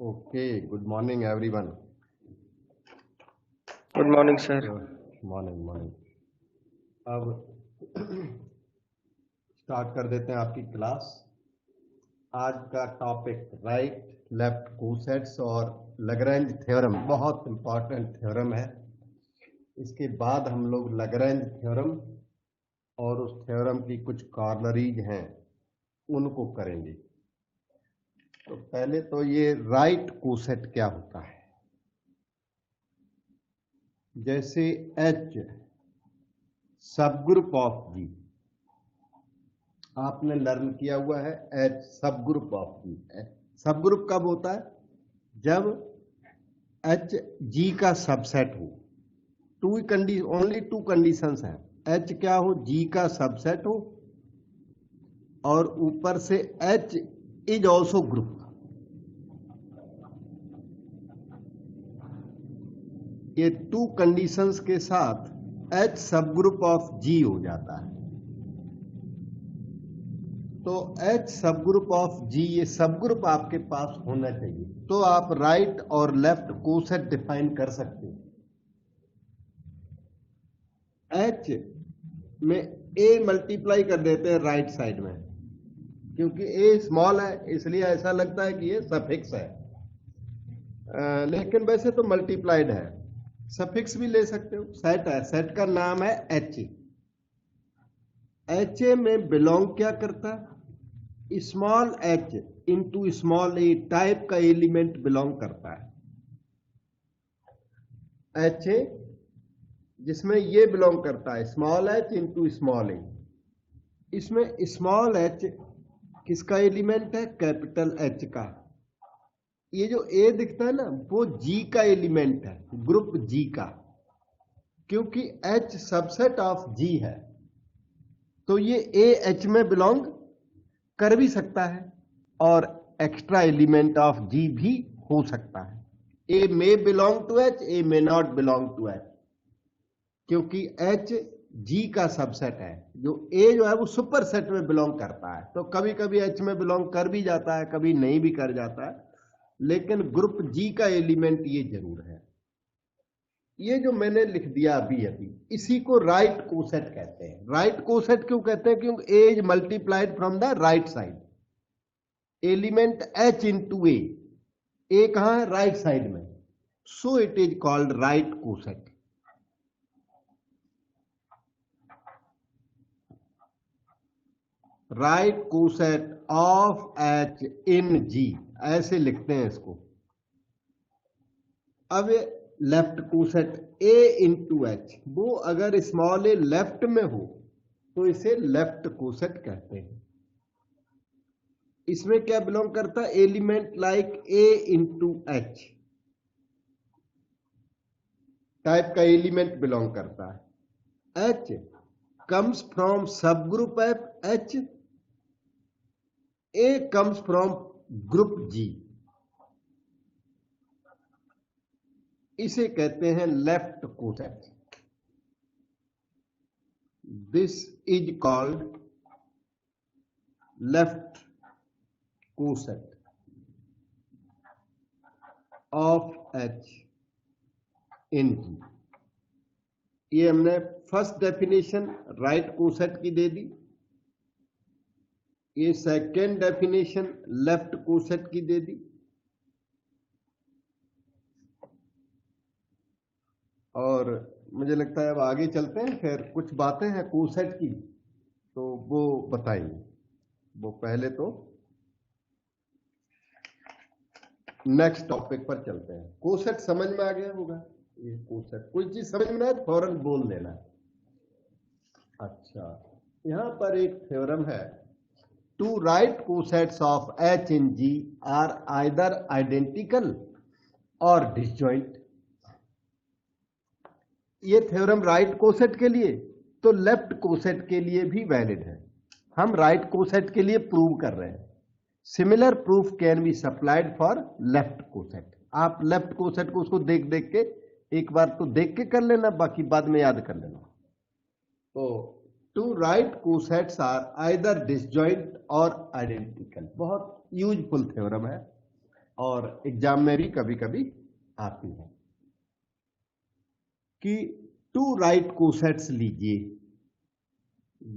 Okay, good morning everyone. Good morning sir. Morning. अब start कर देते हैं आपकी क्लास। आज का टॉपिक राइट लेफ्ट कोसेट्स और लैग्रैंज थ्योरम, बहुत इंपॉर्टेंट थ्योरम है। इसके बाद हम लोग लैग्रैंज थ्योरम और उस थ्योरम की कुछ कॉर्नरीज हैं उनको करेंगे। तो पहले तो ये राइट कोसेट क्या होता है। जैसे H सब ग्रुप ऑफ G आपने लर्न किया हुआ है। H सब ग्रुप ऑफ G। सब ग्रुप कब होता है? जब H G का सबसेट हो। ओनली टू कंडीशंस हैं। H क्या हो? G का सबसेट हो और ऊपर से H इज ऑल्सो ग्रुप। ये टू कंडीशंस के साथ H सब ग्रुप ऑफ G हो जाता है। तो H सब ग्रुप ऑफ G, ये सब ग्रुप आपके पास होना चाहिए तो आप राइट और लेफ्ट कोसेट डिफाइन कर सकते हैं। H में A मल्टीप्लाई कर देते हैं राइट साइड में, क्योंकि A स्मॉल है इसलिए ऐसा लगता है कि ये सफिक्स है, लेकिन वैसे तो मल्टीप्लाइड है। सफिक्स भी ले सकते हो। सेट है, सेट का नाम है H। HA में बिलोंग क्या करता है? स्मॉल h इंटू स्मॉल ए टाइप का एलिमेंट बिलोंग करता है। HA जिसमें ये बिलोंग करता है स्मॉल h इंटू स्मॉल ए। इसमें स्मॉल h किसका एलिमेंट है? कैपिटल H का। ये जो A दिखता है ना वो G का एलिमेंट है, ग्रुप G का, क्योंकि H सबसेट ऑफ G है तो ये A H में बिलोंग कर भी सकता है और एक्स्ट्रा एलिमेंट ऑफ G भी हो सकता है। A may belong to H, A may not belong to H, क्योंकि H G का सबसेट है। जो A जो है वो सुपर सेट में बिलोंग करता है, तो कभी कभी H में बिलोंग कर भी जाता है, कभी नहीं भी कर जाता है, लेकिन ग्रुप G का एलिमेंट ये जरूर है। ये जो मैंने लिख दिया अभी अभी, इसी को राइट कोसेट कहते हैं। राइट कोसेट क्यों कहते हैं? क्योंकि A is multiplied from the right side. Element H into A कहां है? राइट साइड में, so it is called right coset. Right coset of H in G, ऐसे लिखते हैं इसको। अब left coset A into H, वो अगर स्मॉल ए लेफ्ट में हो तो इसे लेफ्ट कोसेट कहते हैं। इसमें क्या बिलोंग करता है? Element like A into H type का एलिमेंट बिलोंग करता है। H comes from subgroup H, A comes from group G, इसे कहते हैं left coset. This is called left coset of H in G। ये हमने फर्स्ट डेफिनेशन राइट कोसेट की दे दी, ये सेकेंड डेफिनेशन लेफ्ट कोसेट की दे दी, और मुझे लगता है अब आगे चलते हैं, फिर कुछ बातें हैं कोसेट की तो वो बताएंगे। वो पहले तो नेक्स्ट टॉपिक पर चलते हैं। कोसेट समझ में आ गया होगा। ये कोसेट, कोई चीज समझ में आए फौरन बोल देना। अच्छा, यहां पर एक थ्योरम है, two right cosets of H in G are either identical और डिसजॉइंट। ये थ्योरम राइट कोसेट के लिए तो लेफ्ट कोसेट के लिए भी वैलिड है। हम राइट कोसेट के लिए प्रूव कर रहे हैं। Similar proof can be supplied for left coset. आप लेफ्ट कोसेट को उसको देख देख के एक बार तो देख के कर लेना, बाकी बाद में याद कर लेना। तो two right cosets are either disjoint और आइडेंटिकल, बहुत यूजफुल थ्योरम है। और एग्जाम में भी कभी कभी आती है कि 2 राइट कोसेट्स लीजिए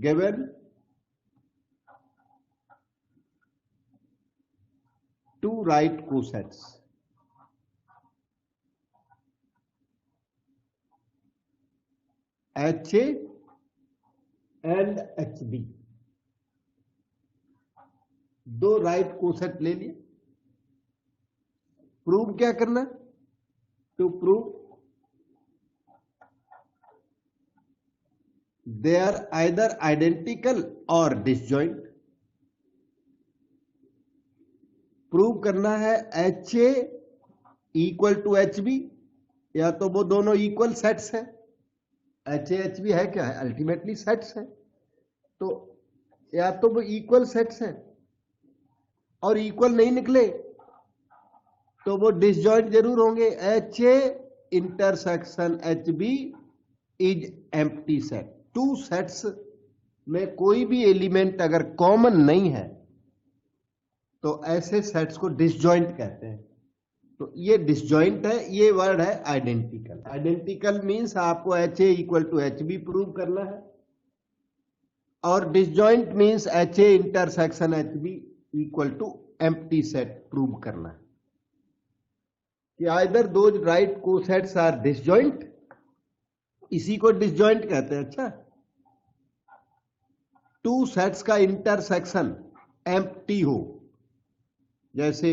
given 2 right cosets HA and HB, 2 right coset ले लिए। प्रूव क्या करना? To prove they are either identical और डिसजॉइंट। प्रूव करना है HA इक्वल टू HB, या तो वो दोनों इक्वल सेट्स हैं। HA HB है क्या है? अल्टीमेटली सेट्स हैं। तो या तो वो इक्वल सेट्स हैं और इक्वल नहीं निकले तो वो डिसजॉइंट जरूर होंगे। HA intersection HB is empty set. 2 sets में कोई भी एलिमेंट अगर कॉमन नहीं है तो ऐसे सेट्स को डिसजॉइंट कहते हैं। तो ये डिसजॉइंट है, ये वर्ड है आइडेंटिकल। आइडेंटिकल मीन्स आपको HA equal to HB prove करना है, और disjoint means HA intersection HB equal to empty set prove करना है कि आइदर दो राइट कोसेट्स आर डिसजॉइंट, इसी को डिसजॉइंट कहते हैं। अच्छा, 2 सेट्स का इंटरसेक्शन एम्प्टी हो, जैसे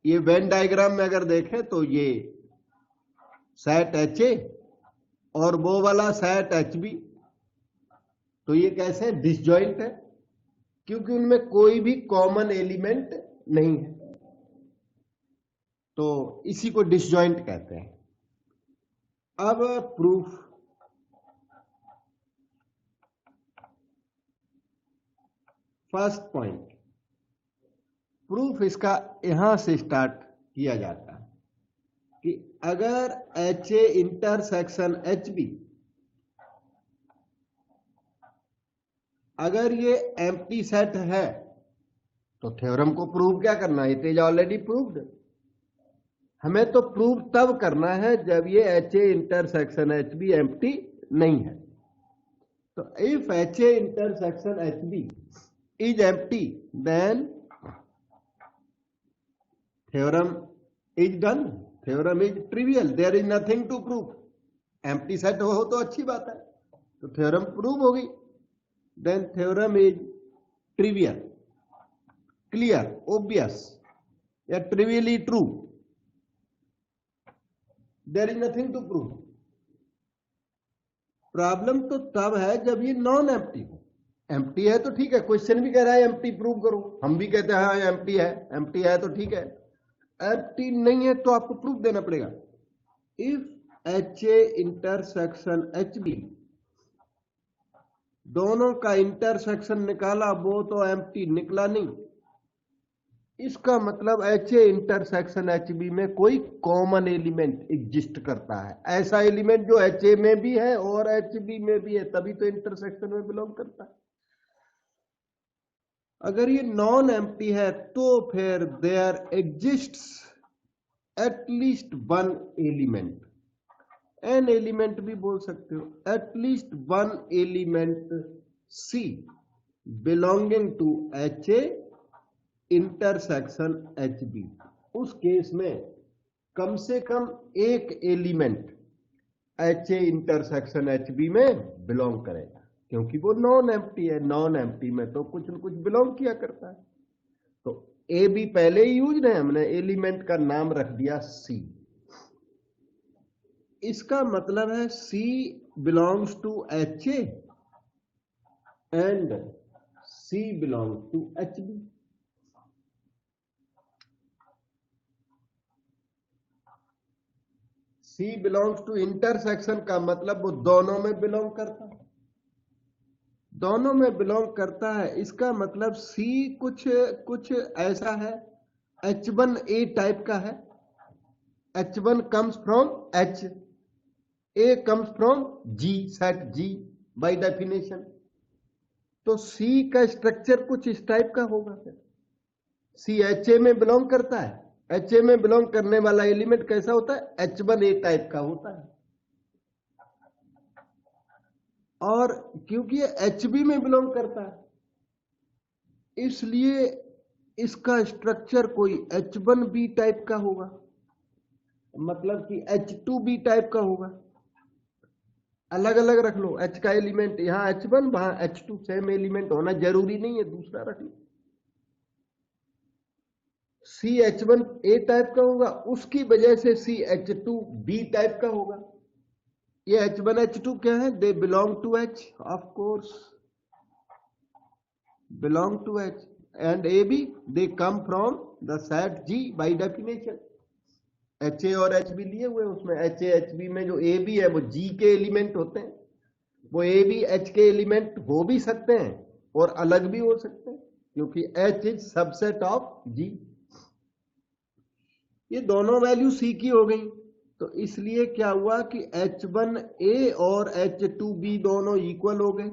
ये वेन डायग्राम में अगर देखें तो ये सेट HA और वो वाला सेट HB, तो ये कैसे डिसजॉइंट है? क्योंकि उनमें कोई भी कॉमन एलिमेंट नहीं है, तो इसी को डिसजॉइंट कहते हैं। अब प्रूफ, फर्स्ट पॉइंट, प्रूफ इसका यहां से स्टार्ट किया जाता है कि अगर HA इंटरसेक्शन HB अगर ये एम्प्टी सेट है तो थ्योरम को प्रूव क्या करना है? It is already proved. हमें तो प्रूव तब करना है जब ये HA इंटरसेक्शन HB एम्प्टी नहीं है। तो if HA intersection HB is empty then theorem is done, theorem is trivial, there is nothing to prove. Empty set हो तो अच्छी बात है, तो थ्योरम प्रूव होगी। Then theorem is trivial, clear, obvious या trivially true, there is nothing to prove. Problem तो तब है जब ये नॉन एम्प्टी हो। एम्प्टी है तो ठीक है, क्वेश्चन भी कह रहा है एम्प्टी प्रूव करो, हम भी कहते हैं हाँ एम्प्टी है, एम्प्टी है तो ठीक है। एम्प्टी नहीं है तो आपको प्रूफ देना पड़ेगा। इफ HA इंटरसेक्शन HB, दोनों का इंटरसेक्शन निकाला, वो तो एम्प्टी निकला नहीं, इसका मतलब HA इंटरसेक्शन HB में कोई कॉमन एलिमेंट एग्जिस्ट करता है, ऐसा एलिमेंट जो HA में भी है और HB में भी है, तभी तो इंटरसेक्शन में बिलोंग करता है। अगर ये नॉन एम्प्टी है तो फिर there exists at least one element, an element भी बोल सकते हो, at least one element C belonging to HA intersection HB। उस केस में कम से कम एक एलिमेंट HA इंटरसेक्शन HB में बिलोंग करेगा, क्योंकि वो नॉन एम्प्टी है। नॉन एम्प्टी में तो कुछ न कुछ बिलोंग किया करता है। तो ए बी पहले ही यूज है, हमने एलिमेंट का नाम रख दिया C। इसका मतलब है C belongs to HA and C belongs to HB। C belongs to intersection का मतलब वो दोनों में बिलोंग करता है, दोनों में बिलोंग करता है। इसका मतलब C कुछ ऐसा है, H1A टाइप का है। H1 comes from H, A comes from G, set G by definition। तो C का स्ट्रक्चर कुछ इस टाइप का होगा। फिर सी एच ए में बिलोंग करता है। एच ए में बिलोंग करने वाला एलिमेंट कैसा होता है? H1A टाइप का होता है। और क्योंकि ये Hb में बिलोंग करता है इसलिए इसका स्ट्रक्चर कोई H1B टाइप का होगा, मतलब कि H2B टाइप का होगा। अलग अलग रख लो, H का एलिमेंट यहाँ H1 वहां H2, सेम एलिमेंट होना जरूरी नहीं है, दूसरा रख लो। CH1A टाइप का होगा, उसकी वजह से CH2B टाइप का होगा। ये H1 H2 क्या है? They belong to H, of course belong to H, and AB they come from the set G by definition. HA और HB लिए हुए, उसमें HA HB में जो AB है वो G के एलिमेंट होते हैं। वो AB H के एलिमेंट हो भी सकते हैं और अलग भी हो सकते हैं, क्योंकि H is subset of G। ये दोनों वैल्यू C की हो गई, तो इसलिए क्या हुआ कि H1A और H2B दोनों इक्वल हो गए।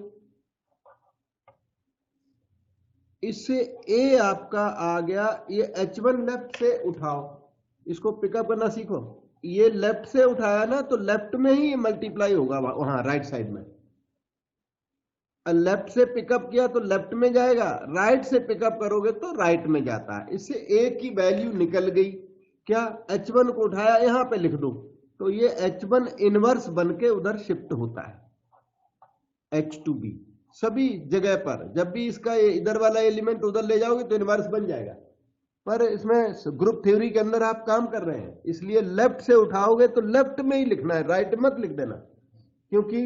इससे A आपका आ गया, ये H1 लेफ्ट से उठाओ, इसको पिकअप करना सीखो। ये लेफ्ट से उठाया ना तो लेफ्ट में ही मल्टीप्लाई होगा वहां राइट साइड में। लेफ्ट से पिकअप किया तो लेफ्ट में जाएगा, राइट से पिकअप करोगे तो राइट में जाता है। इससे A की वैल्यू निकल गई। क्या? H1 को उठाया, यहां पे लिख दो, तो ये H1 इनवर्स बन के उधर शिफ्ट होता है H2B सभी जगह पर। जब भी इसका इधर वाला एलिमेंट उधर ले जाओगे तो इनवर्स बन जाएगा, पर इसमें ग्रुप थ्योरी के अंदर आप काम कर रहे हैं, इसलिए लेफ्ट से उठाओगे तो लेफ्ट में ही लिखना है, राइट मत लिख देना, क्योंकि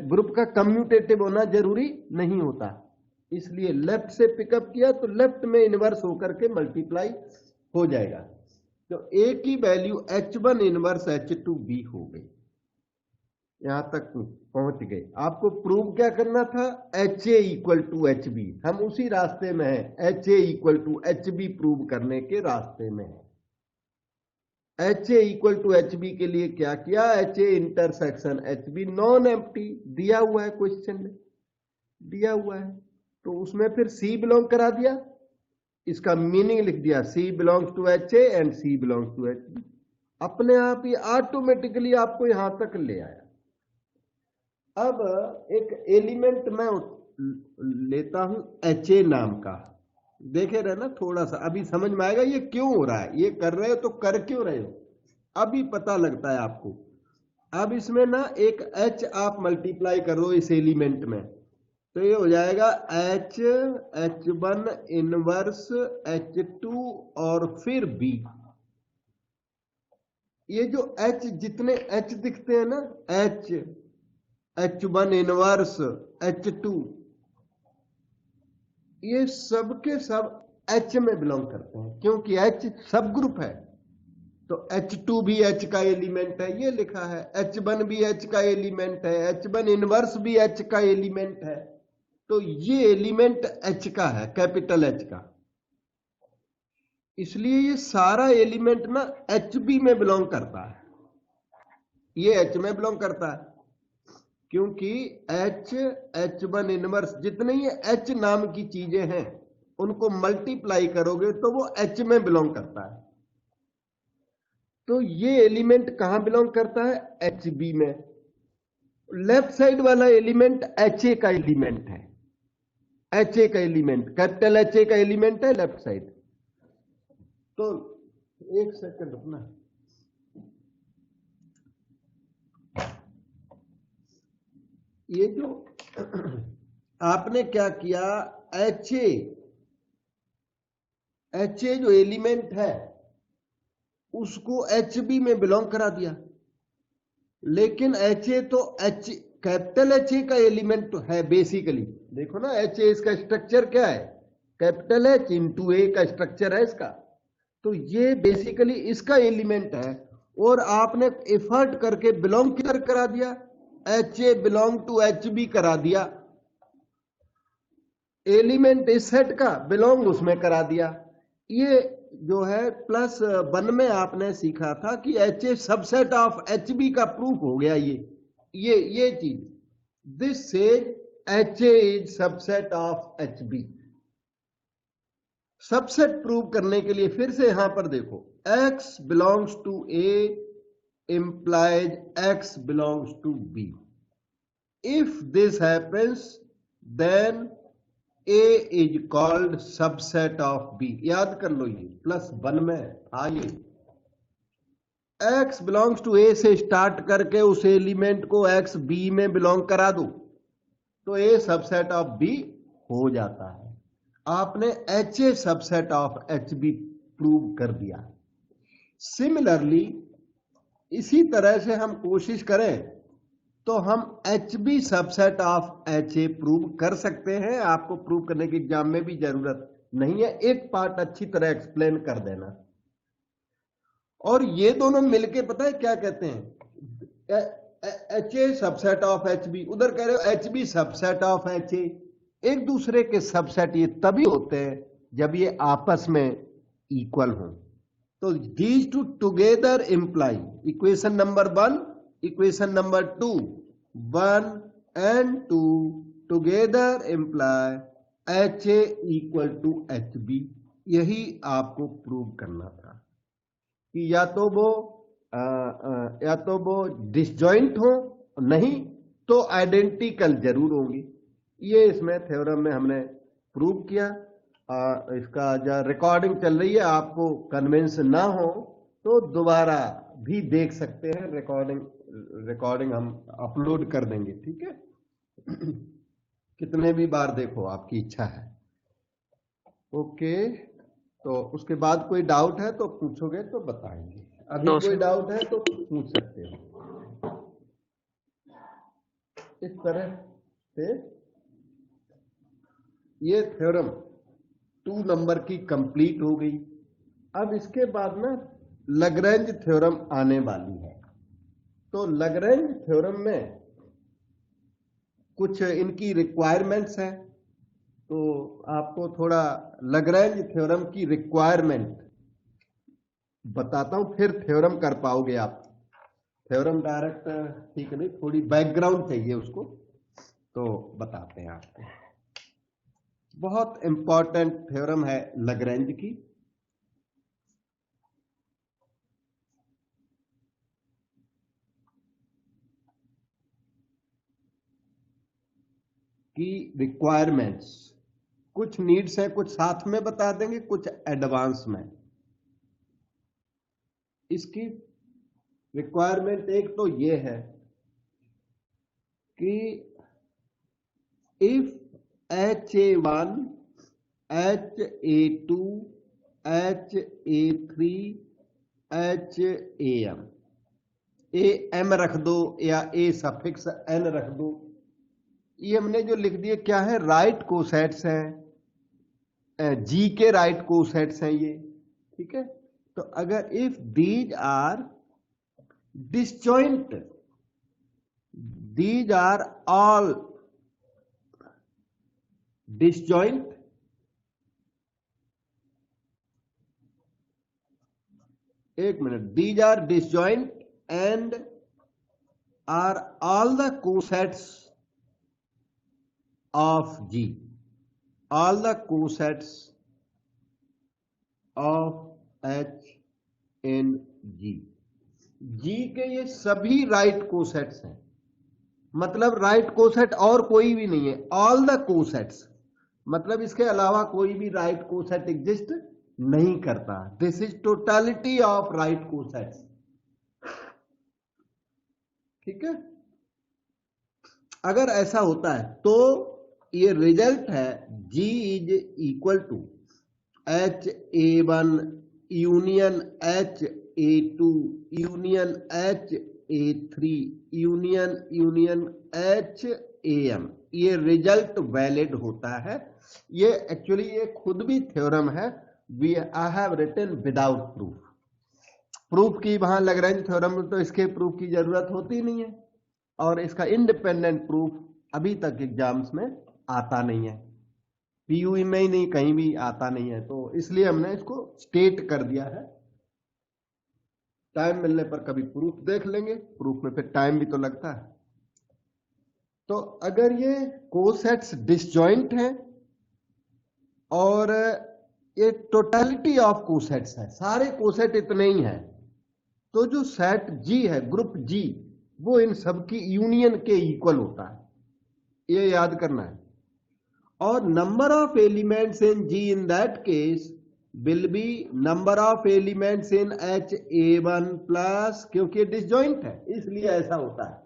ग्रुप का कम्यूटेटिव होना जरूरी नहीं होता। इसलिए लेफ्ट से पिकअप किया तो लेफ्ट में इनवर्स होकर के मल्टीप्लाई हो जाएगा। तो A की वैल्यू H1 इनवर्स H2B हो गई। यहां तक पहुंच गए। आपको प्रूव क्या करना था? HA equal to HB। हम उसी रास्ते में हैं, HA equal to HB prove करने के रास्ते में है। HA इक्वल टू HB के लिए क्या किया? HA intersection HB non empty दिया हुआ है, क्वेश्चन में दिया हुआ है, तो उसमें फिर C बिलोंग करा दिया, इसका मीनिंग लिख दिया C belongs to HA and C belongs to HB। अपने आप ही ऑटोमेटिकली आपको यहां तक ले आया। अब एक एलिमेंट मैं लेता हूं HA नाम का, देखे रहे ना, थोड़ा सा अभी समझ में आएगा ये क्यों हो रहा है। ये कर रहे हो तो कर क्यों रहे हो, अभी पता लगता है आपको। अब इसमें ना एक H आप मल्टीप्लाई करो इस एलिमेंट में, तो ये हो जाएगा H, H1 इनवर्स H2 और फिर B। ये जो H, जितने H दिखते हैं ना, H, H1 इनवर्स H2, ये सब के सब H में बिलोंग करते हैं, क्योंकि H सब ग्रुप है। तो H2 भी H का एलिमेंट है, ये लिखा है। H1 भी H का एलिमेंट है, H1 इनवर्स भी H का एलिमेंट है। तो ये एलिमेंट H का है, कैपिटल H का, इसलिए ये सारा एलिमेंट ना HB में बिलोंग करता है। ये H में बिलोंग करता है क्योंकि H, H1 इनवर्स, जितने ये H नाम की चीजें हैं उनको मल्टीप्लाई करोगे तो वो H में बिलोंग करता है। तो ये एलिमेंट कहां बिलोंग करता है? HB में। लेफ्ट साइड वाला एलिमेंट HA का एलिमेंट है, HA का एलिमेंट, कैपिटल HA का एलिमेंट है लेफ्ट साइड। तो एक सेकंड अपना, ये जो आपने क्या किया, HA जो एलिमेंट है उसको HB में बिलोंग करा दिया, लेकिन HA तो कैपिटल HA का एलिमेंट तो है बेसिकली। देखो ना HA, इसका स्ट्रक्चर क्या है? कैपिटल H इंटू A का स्ट्रक्चर है इसका, तो ये बेसिकली इसका एलिमेंट है। और आपने एफर्ट करके बिलोंग किधर करा दिया? HA बिलोंग टू HB करा दिया, एलिमेंट इस सेट का बिलोंग उसमें करा दिया। ये जो है +1 में आपने सीखा था कि HA सबसेट ऑफ HB का प्रूफ हो गया। ये चीज, this says HA is subset of HB। Subset prove करने के लिए फिर से यहां पर देखो, x बिलोंग्स टू a implies x belongs to b. If this happens, then a is called subset of b. याद कर लो, ये +1 में था ये। x बिलोंग्स टू a से स्टार्ट करके उस एलिमेंट को x b में बिलोंग करा दो तो a सबसेट ऑफ b हो जाता है। आपने HA subset of HB prove कर दिया। सिमिलरली इसी तरह से हम कोशिश करें तो हम HB subset of HA prove कर सकते हैं। आपको प्रूव करने की एग्जाम में भी जरूरत नहीं है, एक पार्ट अच्छी तरह एक्सप्लेन कर देना। और ये दोनों मिलके पता है क्या कहते हैं, HA सबसेट ऑफ HB, उधर कह रहे हो HB सबसेट ऑफ HA। एक दूसरे के सबसेट ये तभी होते हैं जब ये आपस में इक्वल हो। तो these two together imply, equation number 1, equation number 2, 1 and 2 together imply HA equal to HB। यही आपको प्रूव करना था कि या तो वो डिसजॉइंट हो, नहीं तो आइडेंटिकल जरूर होंगी। ये इसमें थ्योरम में हमने प्रूव किया। इसका जो रिकॉर्डिंग चल रही है, आपको कन्विंस ना हो तो दोबारा भी देख सकते हैं। रिकॉर्डिंग हम अपलोड कर देंगे, ठीक है। कितने भी बार देखो, आपकी इच्छा है। ओके, तो उसके बाद कोई डाउट है तो पूछोगे तो बताएंगे। अभी कोई डाउट है तो पूछ सकते हो। इस तरह से ये थ्योरम 2 नंबर की कंप्लीट हो गई। अब इसके बाद ना लैग्रेंज थ्योरम आने वाली है। तो लैग्रेंज थ्योरम में कुछ इनकी रिक्वायरमेंट्स हैं, तो आपको थोड़ा लैग्रेंज थ्योरम की रिक्वायरमेंट बताता हूं, फिर थ्योरम कर पाओगे आप। थ्योरम डायरेक्ट ठीक नहीं, थोड़ी बैकग्राउंड चाहिए उसको, तो बताते हैं आपको। बहुत इंपॉर्टेंट थ्योरम है लैग्रेंज की। रिक्वायरमेंट्स, कुछ नीड्स है, कुछ साथ में बता देंगे, कुछ एडवांस में। इसकी रिक्वायरमेंट एक तो ये है कि if HA1, HA2, HA3, HAM, AM रख दो या A सफिक्स N रख दो। ये हमने जो लिख दिए क्या है, राइट कोसेट्स हैं, G के राइट कोसेट्स हैं ये, ठीक है। तो अगर if these are disjoint, these are all disjoint, एक minute, these are disjoint and are all the cosets of G, all the cosets of H in G, G के ये सभी राइट कोसेट्स हैं। मतलब राइट कोसेट और कोई भी नहीं है, ऑल द कोसेट्स, मतलब इसके अलावा कोई भी राइट कोसेट एग्जिस्ट नहीं करता। This is totality of right cosets, ठीक है। अगर ऐसा होता है तो ये रिजल्ट है G is equal to HA1 union HA2 union HA3 union HAM। ये रिजल्ट वैलिड होता है। ये एक्चुअली ये खुद भी थ्योरम है, I have written without proof की। वहां लैग्रेंज थ्योरम में तो इसके प्रूफ की जरूरत होती नहीं है, और इसका इंडिपेंडेंट प्रूफ अभी तक एग्जाम्स में आता नहीं है, PUE में ही नहीं, कहीं भी आता नहीं है। तो इसलिए हमने इसको स्टेट कर दिया है। टाइम मिलने पर कभी प्रूफ देख लेंगे, प्रूफ में फिर टाइम भी तो लगता है। तो अगर ये कोसेट्स डिसजॉइंट हैं और ये टोटलिटी ऑफ कोसेट्स है, सारे कोसेट इतने ही हैं। तो जो सेट जी है, ग्रुप जी, वो इन सब की यूनियन के इक्वल होता है, ये याद करना है। और number of elements in G in that case will be number of elements in H A one plus, क्योंकि डिसजॉइंट है इसलिए ऐसा होता है।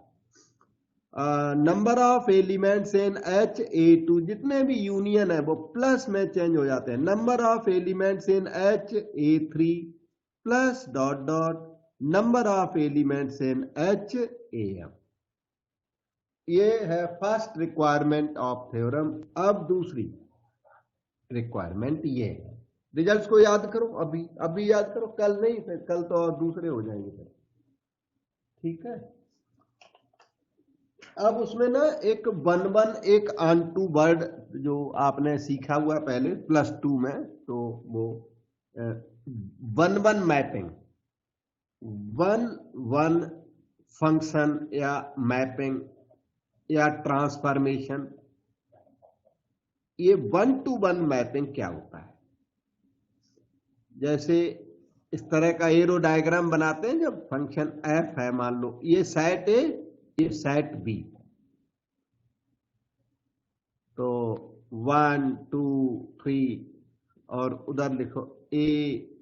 Number of elements in H A two, जितने भी यूनियन है वो प्लस में चेंज हो जाते हैं। Number of elements in H A three plus dot dot number of elements in H A M. ये है फर्स्ट रिक्वायरमेंट ऑफ थ्योरम। अब दूसरी रिक्वायरमेंट ये है, रिजल्ट्स को याद करो, अभी याद करो, कल नहीं, फिर कल तो और दूसरे हो जाएंगे फिर, ठीक है। अब उसमें ना एक एक ऑनटू वर्ड जो आपने सीखा हुआ पहले +2 में, तो वो वन मैपिंग, वन फंक्शन या मैपिंग या ट्रांसफॉर्मेशन, ये 1-to-1 मैपिंग क्या होता है। जैसे इस तरह का एरो डायग्राम बनाते हैं, जब फंक्शन f है, मान लो ये सेट ए, ये सेट बी, तो 1 2 3 और उधर लिखो ए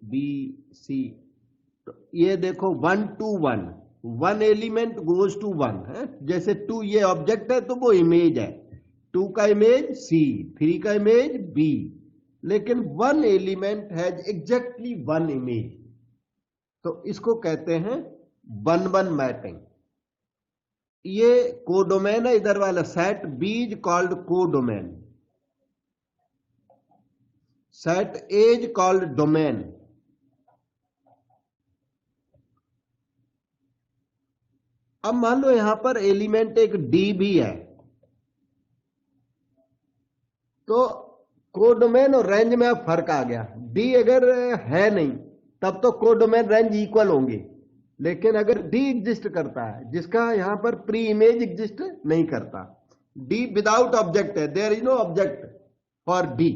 बी सी, तो ये देखो 1-to-1, one element goes to one है। जैसे 2 ये ऑब्जेक्ट है तो वो इमेज है, 2 का इमेज सी, 3 का इमेज बी, लेकिन one element has exactly one image, तो इसको कहते हैं वन मैपिंग। ये कोडोमेन है, इधर वाला set B is called codomain, set A is called domain. अब मान लो यहां पर एलिमेंट एक डी भी है, तो कोडोमेन और रेंज में अब फर्क आ गया। डी अगर है नहीं तब तो कोडोमेन रेंज इक्वल होंगे, लेकिन अगर डी एग्जिस्ट करता है, जिसका यहां पर प्री इमेज एग्जिस्ट नहीं करता, डी विदाउट ऑब्जेक्ट है, there is no object for D,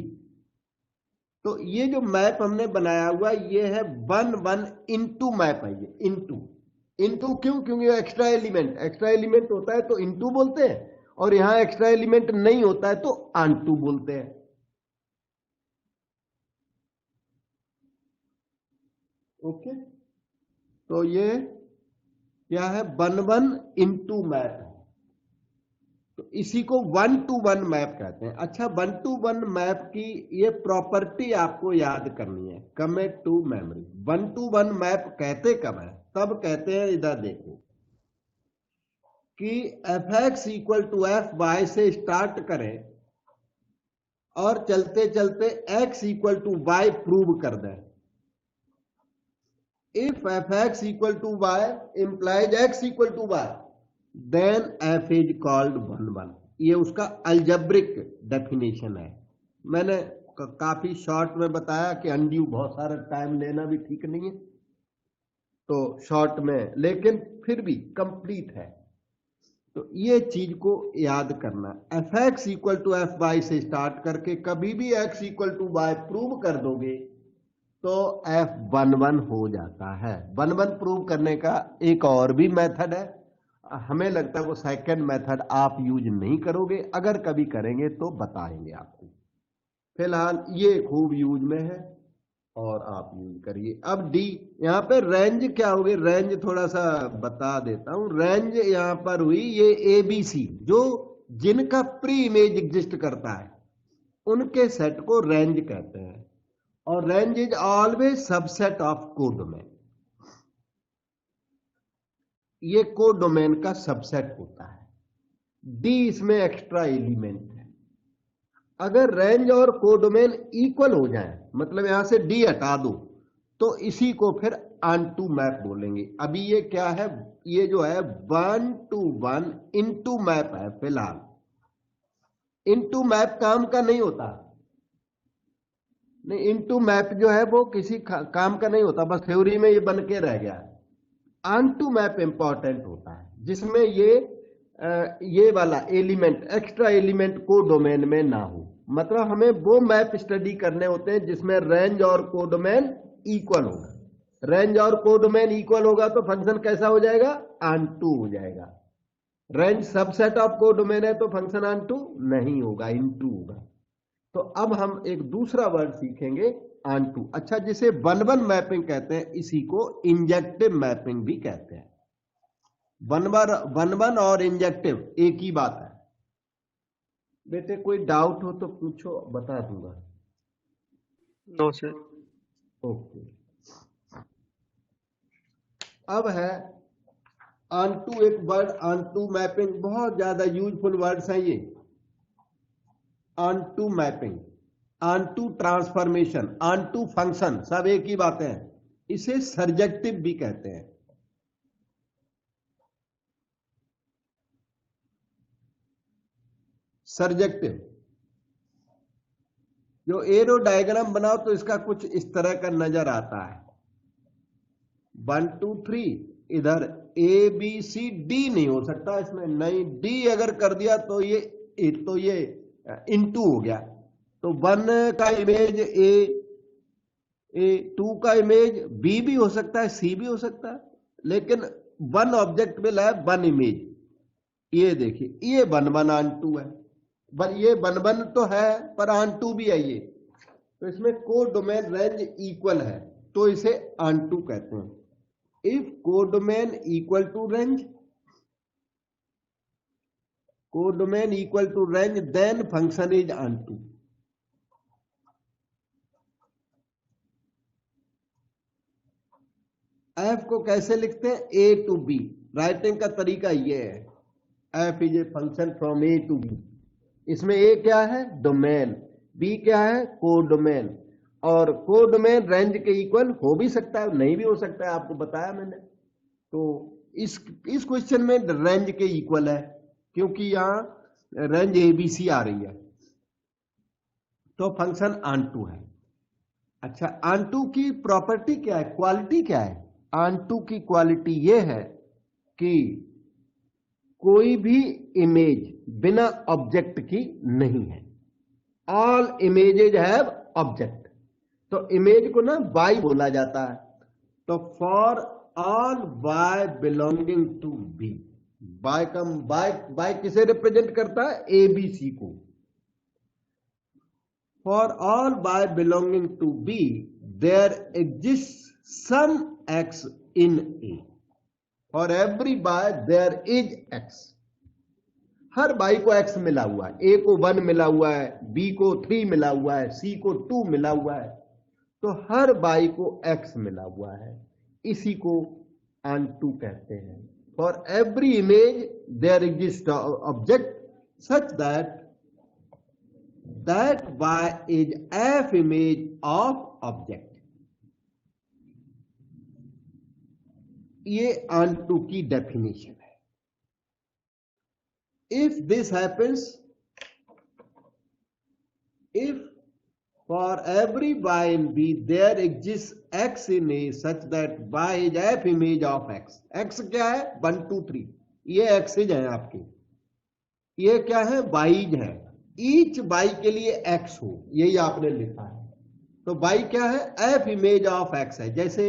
तो ये जो मैप हमने बनाया हुआ ये है वन इनटू मैप है। ये इनटू क्यों? क्योंकि एक्स्ट्रा एलिमेंट होता है तो इनटू बोलते हैं, और यहां एक्स्ट्रा एलिमेंट नहीं होता है तो ऑनटू बोलते हैं। ओके, तो ये क्या है, वन इनटू मैप, तो इसी को 1-to-1 मैप कहते हैं। अच्छा, 1-to-1 मैप की ये प्रॉपर्टी आपको याद करनी है, commit to memory. 1-to-1 map कहते कब है? तब कहते हैं, इधर देखो कि fx equal to F Y से स्टार्ट करें और चलते चलते x equal to Y prove कर दें। If fx equal to Y implies x equal to Y, then f is called 1-1। ये उसका अलजेब्रिक डेफिनेशन है। मैंने काफी शॉर्ट में बताया कि अनड्यू बहुत सारा टाइम लेना भी ठीक नहीं है, तो शॉर्ट में, लेकिन फिर भी कंप्लीट है। तो ये चीज को याद करना, fx equal to F Y से स्टार्ट करके कभी भी x equal to Y prove कर दोगे तो f 1-1 हो जाता है। 1-1 प्रूव करने का एक और भी मेथड है, हमें लगता है वो सेकंड मेथड आप यूज नहीं करोगे, अगर कभी करेंगे तो बताएंगे आपको। फिलहाल ये खूब यूज में है और आप यूज करिए। अब डी, यहाँ पे रेंज क्या होगी, रेंज थोड़ा सा बता देता हूं। रेंज यहाँ पर हुई ये ABC, जो जिनका प्री इमेज एग्जिस्ट करता है उनके सेट को रेंज कहते हैं, और range is always subset of codomain. ये कोडोमेन का सबसेट होता है। डी इसमें एक्स्ट्रा एलिमेंट है। अगर रेंज और कोडोमेन इक्वल हो जाए, मतलब यहां से डी हटा दो, तो इसी को फिर ऑनटू मैप बोलेंगे। अभी ये क्या है, ये जो है 1-to-1 इनटू मैप है। फिलहाल इनटू मैप काम का नहीं होता, नहीं, इनटू मैप जो है वो किसी काम का नहीं होता, बस थ्योरी में ये बन के रह गया। ऑनटू मैप इंपॉर्टेंट होता है, जिसमें ये वाला एलिमेंट, एक्स्ट्रा एलिमेंट को डोमेन में ना हो। मतलब हमें वो मैप स्टडी करने होते हैं जिसमें रेंज और कोडोमेन इक्वल होगा। रेंज और कोडोमेन इक्वल होगा तो फंक्शन कैसा हो जाएगा? ऑनटू हो जाएगा। रेंज सबसेट ऑफ कोडोमेन है तो फंक्शन ऑनटू नहीं होगा, इनटू होगा। तो अब हम एक दूसरा वर्ड सीखेंगे, ऑनटू। अच्छा, जिसे वन वन मैपिंग कहते हैं इसी को इंजेक्टिव मैपिंग भी कहते हैं। वन वन और इंजेक्टिव एक ही बात है। बेटे कोई डाउट हो तो पूछो, बता दूंगा। No sir. ओके, अब है ऑनटू। एक वर्ड ऑनटू मैपिंग, बहुत ज्यादा यूजफुल वर्ड्स हैं ये। Onto mapping, onto transformation, onto function, सब एक ही बातें हैं। इसे सर्जेक्टिव भी कहते हैं। सर्जेक्टिव, जो एरो डायग्राम बनाओ तो इसका कुछ इस तरह का नजर आता है। 1 2 3, इधर ए बी सी डी नहीं हो सकता इसमें, नहीं डी अगर कर दिया तो ये इनटू हो गया। तो 1 का इमेज ए, 2 का इमेज बी भी हो सकता है, सी भी हो सकता है, लेकिन 1 ऑब्जेक्ट मिला है, 1 इमेज। ये देखिए, ये 1 1 ऑनटू है। ये 1 1 तो है पर ऑनटू भी है ये। तो इसमें कोडोमेन रेंज इक्वल है तो इसे ऑनटू कहते हैं। If codomain equal to range, codomain equal to range, then function is onto. F को कैसे लिखते हैं? ए टू बी। राइटिंग का तरीका ये है, F is a function from A to B. इसमें ए क्या है? डोमेन। बी क्या है? कोडोमेन। और कोडोमेन रेंज के इक्वल हो भी सकता है, नहीं भी हो सकता है, आपको बताया मैंने। तो इस क्वेश्चन में रेंज के इक्वल है क्योंकि यहां रेंज एबीसी आ रही है, तो फंक्शन ऑनटू है। अच्छा, ऑनटू की प्रॉपर्टी क्या है, क्वालिटी क्या है? ऑनटू की क्वालिटी ये है कि कोई भी इमेज बिना ऑब्जेक्ट की नहीं है। All images have object. तो इमेज को ना वाई बोला जाता है। तो for all Y belonging to B, by किसे रिप्रेजेंट करता है? ए बी सी को। For all Y belonging to B there exist some X in A. For every Y there is X. हर बाई को एक्स मिला हुआ है। ए को 1 मिला हुआ है, बी को 3 मिला हुआ है, सी को 2 मिला हुआ है। तो हर बाई को एक्स मिला हुआ है, इसी को ऑनटू कहते हैं। For every image there exist object such that Y is F image of object. ये ऑनटू की डेफिनेशन है। If this happens, if for every y in B there exists x in A such that y is f image of x. x क्या है? 1 2 3, ये x's हैं आपके, ये क्या है? y's है। ईच y के लिए x हो, यही आपने लिखा है। तो y क्या है? f इमेज ऑफ x है। जैसे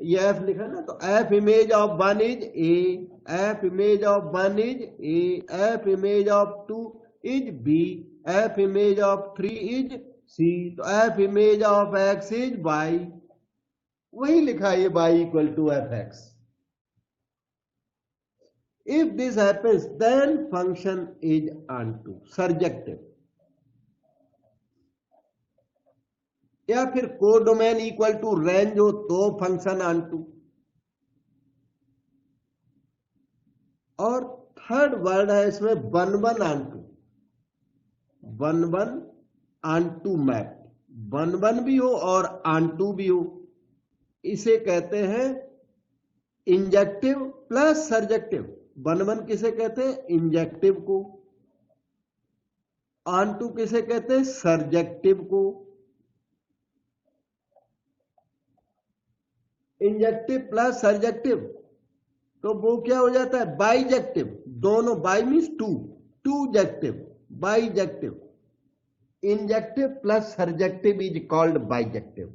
ये f लिखा ना, तो f image of 1 is A, f image of 1 is A, f image of 2 is B, f image of 3 is C, तो f image of x is Y। वही लिखा है, y equal to fx। If this happens, then function is onto, surjective। या फिर codomain equal to range हो तो function onto. और third word है इसमें 1 1 ऑनटू। 1 1 ऑनटू मैप, 1 1 भी हो और ऑनटू भी हो, इसे कहते हैं इंजेक्टिव प्लस सर्जेक्टिव। 1 1 किसे कहते हैं? इंजेक्टिव को। ऑनटू किसे कहते हैं? सर्जेक्टिव को। इंजेक्टिव प्लस सर्जेक्टिव, तो वो क्या हो जाता है? बाइजेक्टिव। दोनों, bi means two, two jective, bijective. Injective plus surjective is called bijective.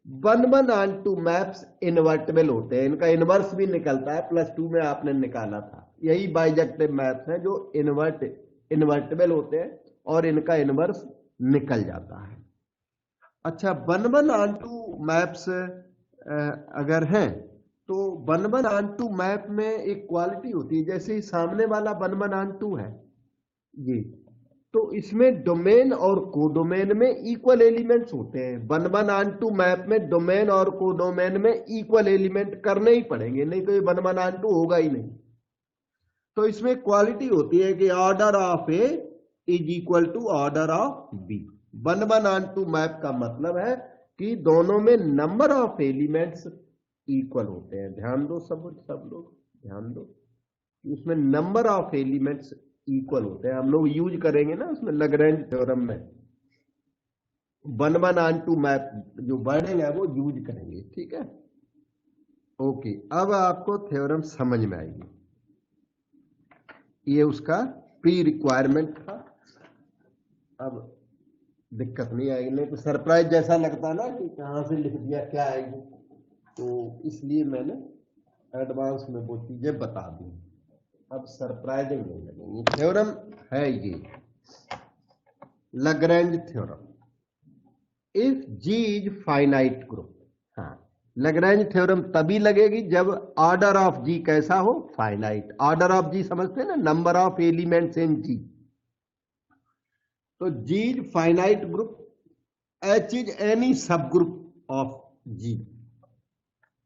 1 on 2 maps invertible होते हैं, इनका इनवर्स भी निकलता है, +2 में आपने निकाला था। यही बाइजेक्टिव मैप्स हैं जो इन्वर्टेबल होते हैं और इनका इनवर्स निकल जाता है। अच्छा, 1 ऑन 2 मैप्स अगर हैं तो 1 ऑन 2 मैप में एक क्वालिटी होती है, जैसे ही सामने वाला 1 ऑन 2 है ये, तो इसमें डोमेन और कोडोमेन में इक्वल एलिमेंट्स होते हैं। 1 ऑन 2 मैप में डोमेन और कोडोमेन में इक्वल एलिमेंट करने ही पड़ेंगे, नहीं तो ये 1 ऑन 2 होगा ही नहीं। तो इसमें क्वालिटी होती है कि order of A is equal to order of B. 1 on 2 map का मतलब है कि दोनों में नंबर ऑफ एलिमेंट्स इक्वल होते हैं। ध्यान दो सब लोग ध्यान दो, उसमें नंबर ऑफ एलिमेंट्स इक्वल होते हैं। हम लोग यूज करेंगे ना उसमें लैग्रेंज थ्योरम में 1 ऑन 2 मैप जो वर्डिंग है वो यूज करेंगे, ठीक है। ओके, अब आपको थ्योरम समझ में आएगी। ये उसका प्री रिक्वायरमेंट था, अब दिक्कत नहीं आएगी, नहीं तो सरप्राइज जैसा लगता ना कि कहां से लिख दिया क्या आएगी, तो इसलिए मैंने एडवांस में वो चीजें बता दी, अब सरप्राइजिंग नहीं लगेंगी। थ्योरम है ये Lagrange theorem, if G is finite group. हाँ, लैग्रेंज थ्योरम तभी लगेगी जब ऑर्डर ऑफ जी कैसा हो, फाइनाइट। ऑर्डर ऑफ जी समझते हैं ना, number of elements in G. तो G is finite group, H is any sub group of G.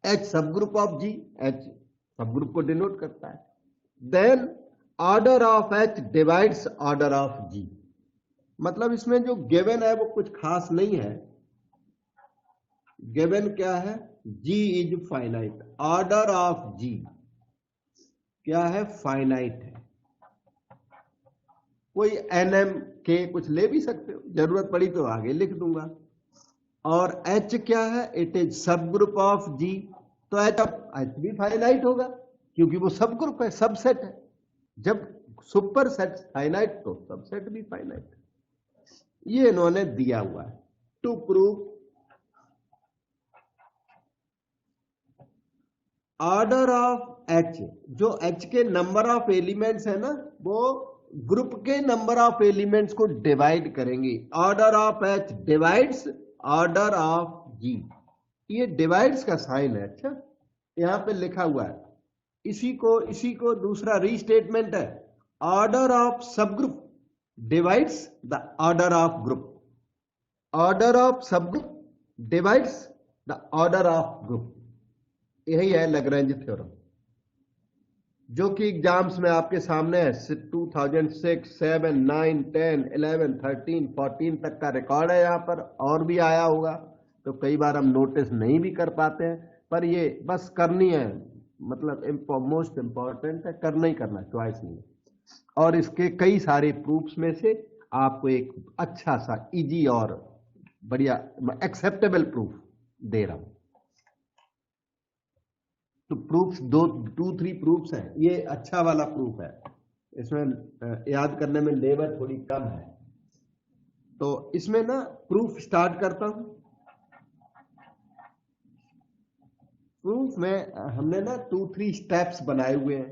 H sub group of G, H sub group को डिनोट करता है। Then order of H divides order of G. मतलब इसमें जो given है वो कुछ खास नहीं है। गिवन क्या है, जी इज फाइनाइट, ऑर्डर ऑफ जी क्या है, फाइनाइट है। कोई एनएम के कुछ ले भी सकते हो, जरूरत पड़ी तो आगे लिख दूंगा। और एच क्या है, इट इज सब ग्रुप ऑफ जी, तो एच भी फाइनाइट होगा क्योंकि वो सब ग्रुप है, सबसेट है। जब सुपर सेट फाइनाइट तो सबसेट भी फाइनाइट। ये इन्होंने दिया हुआ है to prove order of H. जो एच के नंबर ऑफ एलिमेंट्स है ना, वो ग्रुप के नंबर ऑफ एलिमेंट्स को डिवाइड करेंगे। Order of H divides order of G, ये डिवाइड्स का साइन है। अच्छा, यहां पे लिखा हुआ है, इसी को दूसरा रीस्टेटमेंट है, order of sub group divides the order of group. Order of sub group divides the order of group. यही है लैग्रेंज थ्योरम, जो कि एग्जाम्स में आपके सामने है। 2006, 7, 9, 10, 11, 13, 14 तक का रिकॉर्ड है यहाँ पर, और भी आया होगा तो कई बार हम नोटिस नहीं भी कर पाते हैं, पर ये बस करनी है, मतलब मोस्ट इंपॉर्टेंट है, करना ही करना, चॉइस नहीं है। और इसके कई सारे प्रूफ्स में से आपको एक अच्छा सा इजी और बढ़िया एक्सेप्टेबल प्रूफ दे रहा हूं। तो प्रूफ्स 2-3 प्रूफ्स हैं, ये अच्छा वाला प्रूफ है, इसमें याद करने में लेबर थोड़ी कम है। तो इसमें ना प्रूफ स्टार्ट करता हूं। प्रूफ में हमने ना 2-3 स्टेप्स बनाए हुए हैं,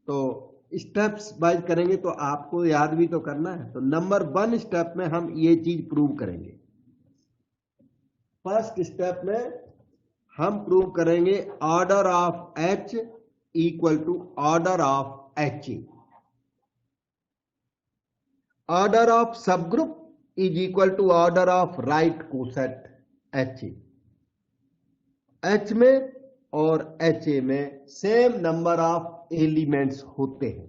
तो स्टेप्स वाइज करेंगे तो आपको याद भी तो करना है। तो नंबर 1 स्टेप में हम ये चीज प्रूव करेंगे। फर्स्ट स्टेप में हम प्रूव करेंगे order of H equal to order of H. Order of sub group is equal to order of right coset H. H में और एच ए में सेम नंबर ऑफ एलिमेंट्स होते हैं।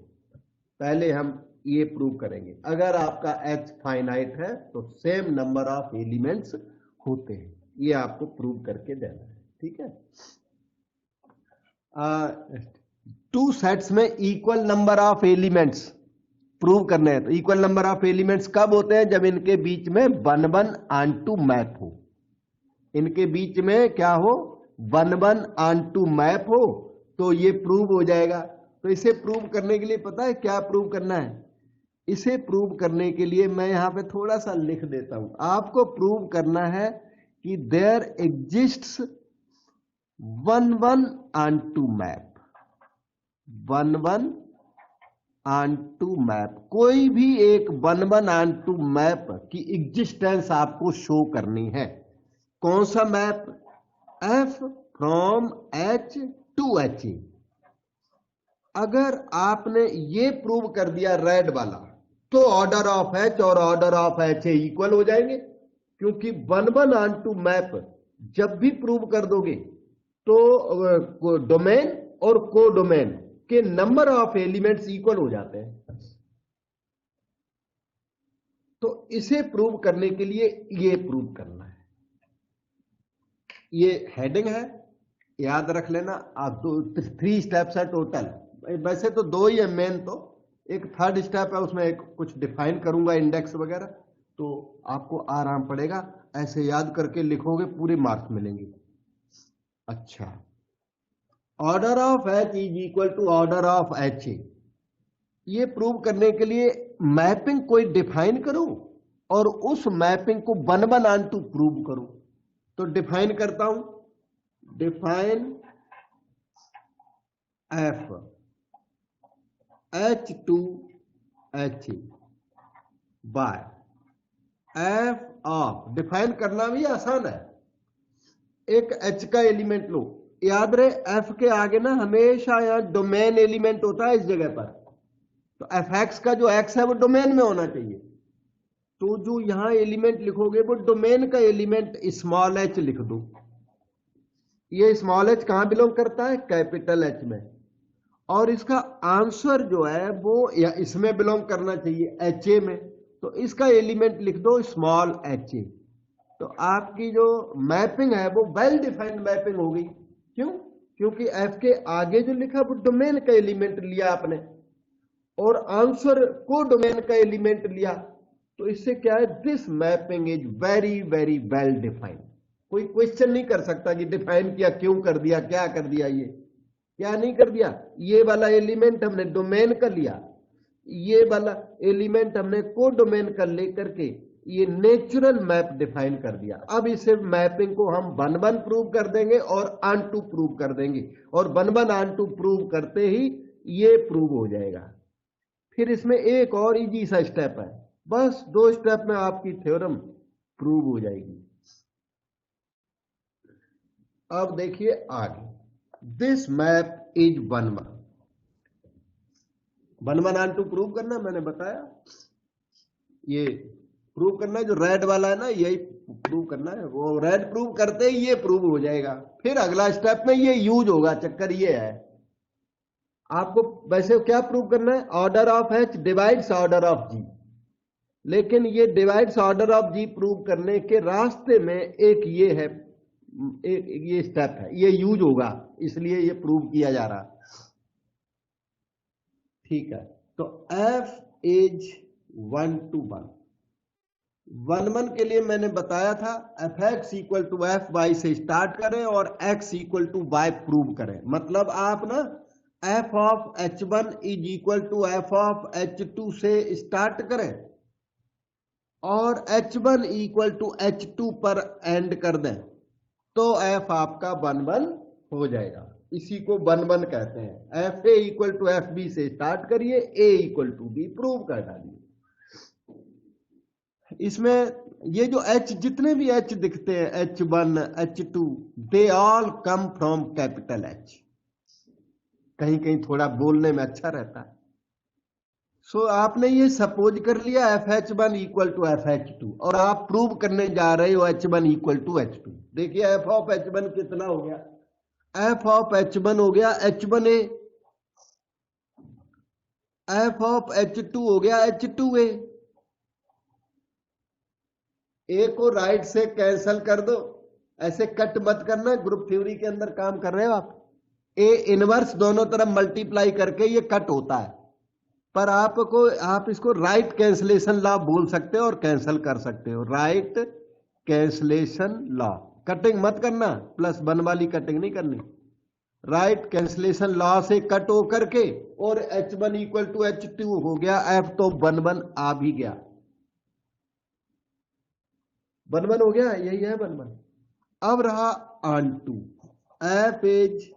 पहले हम ये प्रूव करेंगे, अगर आपका एच फाइनाइट है तो सेम नंबर ऑफ एलिमेंट्स होते हैं। ये आपको प्रूव करके देना है, ठीक है। 2 सेट्स में equal number of elements prove करने हैं। तो इक्वल नंबर ऑफ एलिमेंट्स कब होते हैं, जब इनके बीच में 1 ऑन 2 मैप हो। इनके बीच में क्या हो, 1 ऑन 2 मैप हो, तो ये प्रूव हो जाएगा। तो इसे प्रूव करने के लिए पता है क्या प्रूव करना है, इसे प्रूव करने के लिए मैं यहां पे थोड़ा सा लिख देता हूं। आपको प्रूव करना है कि there exists 1-1-onto map, 1-1-onto map, कोई भी एक 1-1-onto मैप की एग्जिस्टेंस आपको शो करनी है। कौन सा map? F from H to H। अगर आपने ये प्रूव कर दिया रेड वाला, तो ऑर्डर ऑफ H और ऑर्डर ऑफ H इक्वल हो जाएंगे, क्योंकि 1-1-onto मैप जब भी प्रूव कर दोगे तो डोमेन और को डोमेन के नंबर ऑफ एलिमेंट्स इक्वल हो जाते हैं। तो इसे प्रूव करने के लिए ये प्रूव करना है। ये हेडिंग है, याद रख लेना। आप 3 स्टेप्स है टोटल, वैसे तो 2 ही है मेन, तो एक थर्ड स्टेप है, उसमें एक कुछ डिफाइन करूंगा इंडेक्स वगैरह, तो आपको आराम पड़ेगा। ऐसे याद करके लिखोगे पूरे मार्क्स मिलेंगे। अच्छा, order of H is equal to order of H। ये प्रूव करने के लिए मैपिंग कोई डिफाइन करो और उस मैपिंग को 1-1-onto प्रूव करो। तो डिफाइन करता हूं, define F H to H by F of, define करना भी आसान है। एक H का एलिमेंट लो, याद रहे F के आगे ना हमेशा यहां डोमेन एलिमेंट होता है इस जगह पर, तो fx का जो x है वो डोमेन में होना चाहिए। तो जो यहां एलिमेंट लिखोगे वो डोमेन का एलिमेंट स्मॉल h लिख दो। ये स्मॉल h कहां बिलोंग करता है? कैपिटल H में। और इसका आंसर जो है वो या इसमें बिलोंग करना चाहिए HA में, तो इसका एलिमेंट लिख दो स्मॉल HA। तो आपकी जो मैपिंग है वो वेल डिफाइंड मैपिंग हो गई। क्यों? क्योंकि F के आगे जो लिखा वो डोमेन का एलिमेंट लिया आपने और आंसर को डोमेन का एलिमेंट लिया। तो इससे क्या है, this mapping is very very well defined. कोई क्वेश्चन नहीं कर सकता कि डिफाइन किया, क्यों कर दिया, क्या कर दिया, ये क्या नहीं कर दिया। ये वाला एलिमेंट हमने डोमेन का लिया, ये वाला एलिमेंट हमने को डोमेन का लेकर के ये नेचुरल मैप डिफाइन कर दिया। अब इसे मैपिंग को हम 1-1 प्रूव कर देंगे और onto प्रूव कर देंगे, और 1-1 onto प्रूव करते ही ये प्रूव हो जाएगा। फिर इसमें एक और इजी सा स्टेप है, बस 2 स्टेप में आपकी थ्योरम प्रूव हो जाएगी। अब देखिए आगे, this map is 1-1। 1-1 onto prove करना मैंने बताया, ये प्रूव करना है। जो रेड वाला है ना, यही प्रूव करना है। वो रेड प्रूव करते ही ये प्रूव हो जाएगा। फिर अगला स्टेप में ये यूज होगा, चक्कर ये है। आपको वैसे क्या प्रूव करना है? Order of H divides order of G। लेकिन ये divides order of G prove करने के रास्ते में एक ये है, एक ये स्टेप है, ये यूज होगा, इसलिए ये प्रूव किया जा रहा। ठीक है, तो F इज 1-1। 1-1 के लिए मैंने बताया था fx इक्वल टू fy से स्टार्ट करें और x equal to y prove करें। मतलब आप ना f of h1 is equal to f of h2 से स्टार्ट करें और h1 इक्वल टू h2 पर एंड कर दें, तो f आपका 1-1 हो जाएगा। इसी को 1-1 कहते हैं। fa इक्वल टू fb से स्टार्ट करिए, a equal to b prove कर डालिए। इसमें ये जो H, जितने भी H दिखते हैं, H1 H2, they all come from capital H। कहीं कहीं थोड़ा बोलने में अच्छा रहता है। सो आपने ये सपोज कर लिया FH1 इक्वल टू FH2 और आप प्रूव करने जा रहे हो H1 इक्वल टू H2। देखिए f ऑफ H1 कितना हो गया? f ऑफ H1 हो गया H1A, f ऑफ H2 हो गया H2A। ए को राइट से कैंसिल कर दो, ऐसे कट मत करना, ग्रुप थ्योरी के अंदर काम कर रहे हो आप। ए इनवर्स दोनों तरफ मल्टीप्लाई करके ये कट होता है, पर आप इसको राइट कैंसलेशन लॉ बोल सकते हो और कैंसिल कर सकते हो। राइट कैंसलेशन लॉ, कटिंग मत करना, +1 वाली कटिंग नहीं करनी। राइट, कैंसलेशन लॉ से कट हो करके, और H1 इक्वल टू H2 हो गया F, तो 1 1 आ भी गया, 1 1 हो गया, यही है 1 1। अब रहा onto, F is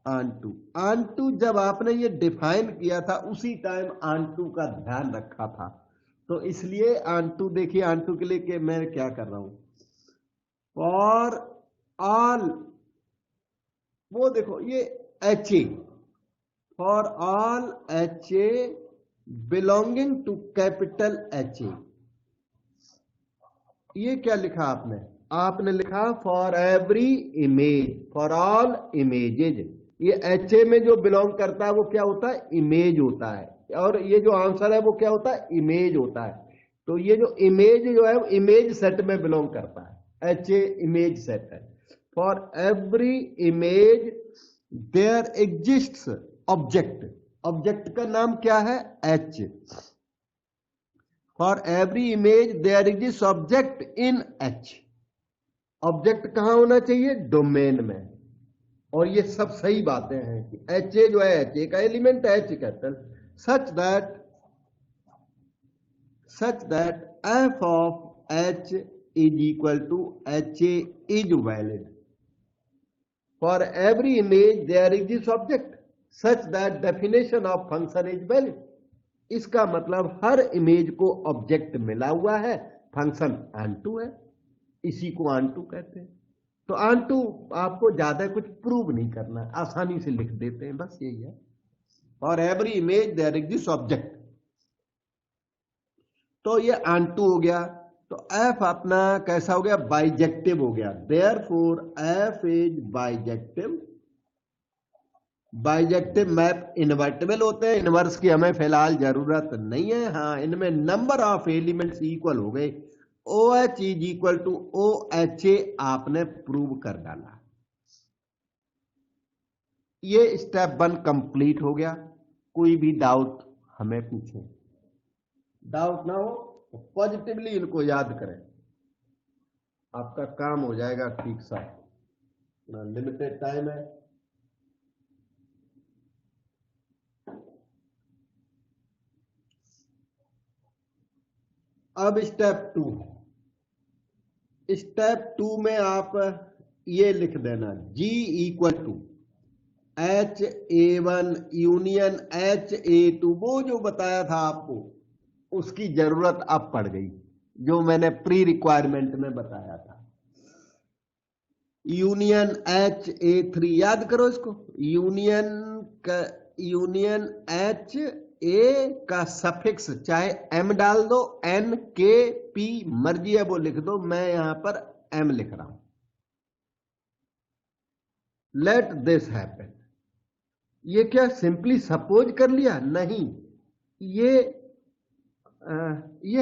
onto जब आपने ये डिफाइन किया था उसी टाइम ऑन टू का ध्यान रखा था, तो इसलिए ऑन टू देखिए, ऑन टू के लिए कि मैं क्या कर रहा हूं, फॉर ऑल, वो देखो ये H A, for all H A belonging to capital H A, ये क्या लिखा आपने, आपने लिखा for every image, for all images, ये एच ए में जो बिलोंग करता है वो क्या होता है, इमेज होता है, और ये जो आंसर है वो क्या होता है, इमेज होता है। तो ये जो इमेज जो है वो इमेज सेट में बिलोंग करता है, एच ए इमेज सेट है। For every image there exists object, object का नाम क्या है, H. For every image there exist object in H, object कहां होना चाहिए, डोमेन में। और ये सब सही बातें हैं कि एच ए जो है एच ए का एलिमेंट है, H capital, such that f of H is equal to H A is valid for every image there exist object such that definition of function is valid. इसका मतलब हर image को object मिला हुआ है, function onto है, इसी को onto कहते हैं। तो ऑनटू आपको ज्यादा कुछ प्रूव नहीं करना है, आसानी से लिख देते हैं, बस यही है। और every image there exist object, तो ये ऑनटू हो गया। तो एफ अपना कैसा हो गया, बाइजेक्टिव हो गया, therefore F is bijective. Bijective map invertible होते हैं, इनवर्स की हमें फिलहाल जरूरत नहीं है। हाँ, इनमें नंबर ऑफ एलिमेंट्स इक्वल हो गए, O H is equal to O H A आपने प्रूव कर डाला। ये स्टेप 1 कंप्लीट हो गया। कोई भी डाउट हमें पूछे, डाउट ना हो तो पॉजिटिवली इनको याद करें, आपका काम हो जाएगा ठीक सा। लिमिटेड टाइम है। अब स्टेप 2 में आप ये लिख देना, G equal to H(A1) union H(A2), वो जो बताया था आपको उसकी जरूरत अब पड़ गई, जो मैंने प्री रिक्वायरमेंट में बताया था। यूनियन H(A3), याद करो इसको, यूनियन H(A) का सफिक्स चाहे M डाल दो, N K P मर्जी है वो लिख दो, मैं यहां पर M लिख रहा हूं। लेट दिस हैपन, ये क्या सिंपली सपोज कर लिया, नहीं, ये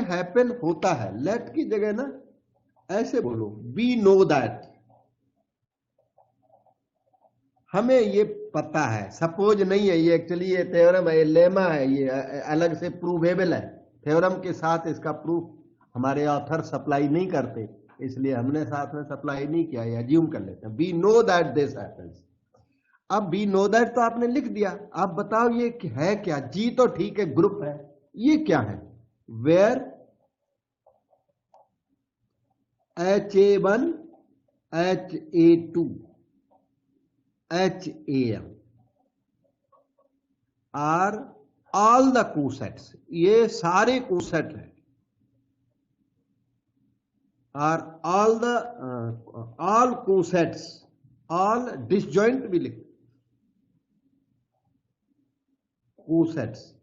हैपन होता है। लेट की जगह ना ऐसे बोलो, वी नो दैट, हमें ये पता है, सपोज नहीं है ये, एक्चुअली ये थ्योरम है, ये लेमा है, ये अलग से प्रूवेबल है। थ्योरम के साथ इसका प्रूफ हमारे ऑथर सप्लाई नहीं करते, इसलिए हमने साथ में सप्लाई नहीं किया, या अज्यूम कर लेते हैं। We know that this happens. अब वी नो दैट तो आपने लिख दिया, अब बताओ ये है क्या, जी तो ठीक है, ग्रुप है, ये क्या है, where H(A1) H(A2) HAM are all the cosets, ये सारे कोसेट हैं, are all cosets, all disjoint भी लिख, कोसेट्स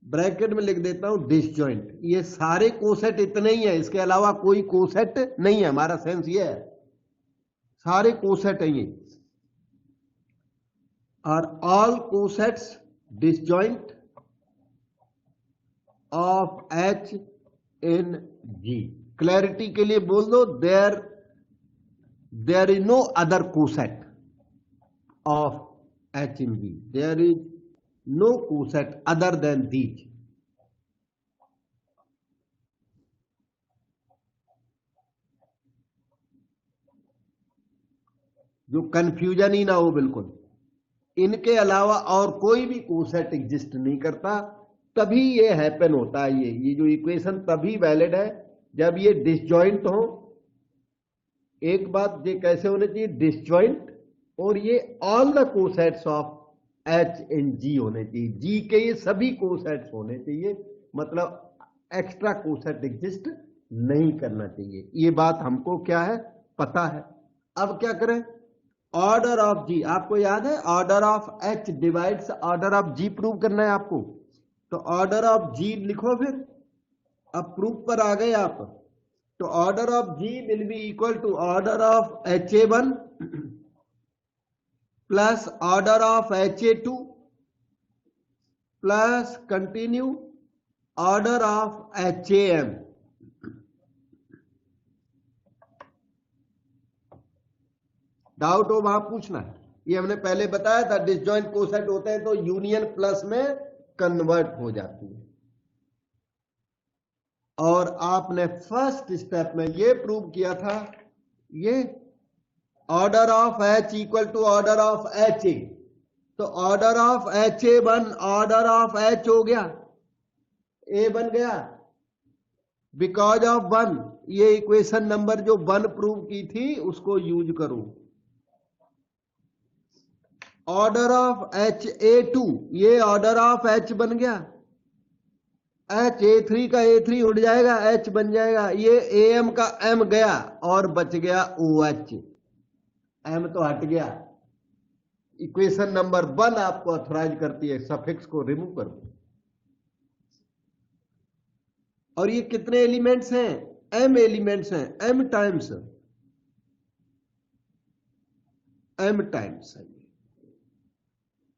ब्रैकेट में लिख देता हूं, डिसजॉइंट, ये सारे कोसेट इतने ही है, इसके अलावा कोई कोसेट नहीं है, हमारा सेंस ये है, सारे कोसेट हैं ये, are all cosets disjoint of H in G। Clarity के लिए बोल दो, there is no other coset of H in G, there is no coset other than these. जो कंफ्यूजन ही ना हो बिल्कुल। इनके अलावा और कोई भी कोसेट एग्जिस्ट नहीं करता, तभी ये हैपन होता है। ये जो इक्वेशन तभी वैलिड है जब ये डिसजॉइंट हो। एक बात ये कैसे होने चाहिए, डिसजॉइंट, और ये all the cosets of H in G होने चाहिए। जी के ये सभी कोसेट्स होने चाहिए, मतलब एक्स्ट्रा कोसेट एग्जिस्ट नहीं करना चाहिए। ये बात हमको क्या है, पता है। अब क्या करें, ऑर्डर ऑफ जी आपको याद है, order of H divides order of G prove करना है आपको। तो ऑर्डर ऑफ जी लिखो फिर। अब प्रूफ पर आ गए आप, तो order of G will be equal to order of H A one plus order of H A two plus continue order of H A M. Doubt हो वहां पूछना है। ये हमने पहले बताया था, डिसजॉइंट कोसेट होते हैं तो यूनियन प्लस में कन्वर्ट हो जाती है। और आपने फर्स्ट स्टेप में ये प्रूव किया था, ये order of H equal to order of H A. तो order of H A one order of H हो गया, ए बन गया बिकॉज ऑफ वन। ये इक्वेशन नंबर जो वन प्रूव की थी उसको यूज करो। Order of H A two, ये ऑर्डर ऑफ एच बन गया, एच ए थ्री का ए थ्री उड़ जाएगा, एच बन जाएगा। ये ए एम का एम गया और बच गया ओ एच, एम तो हट गया। इक्वेशन नंबर वन आपको ऑथराइज करती है सफिक्स को रिमूव करो। और ये कितने एलिमेंट्स हैं, एम एलिमेंट्स हैं, एम टाइम्स, एम टाइम्स है।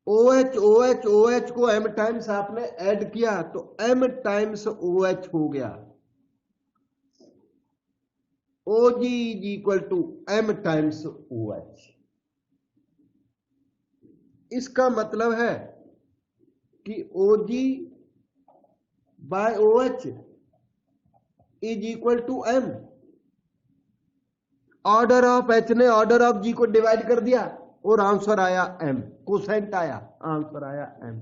O H O H O H को एम टाइम्स आपने ऐड किया तो एम टाइम्स ओ एच हो गया। O G is equal to M times O H. इसका मतलब है कि O G by O H is equal to M. Order of H ने ऑर्डर ऑफ जी को डिवाइड कर दिया और आंसर आया एम, कोसेंट आया, आंसर आया एम।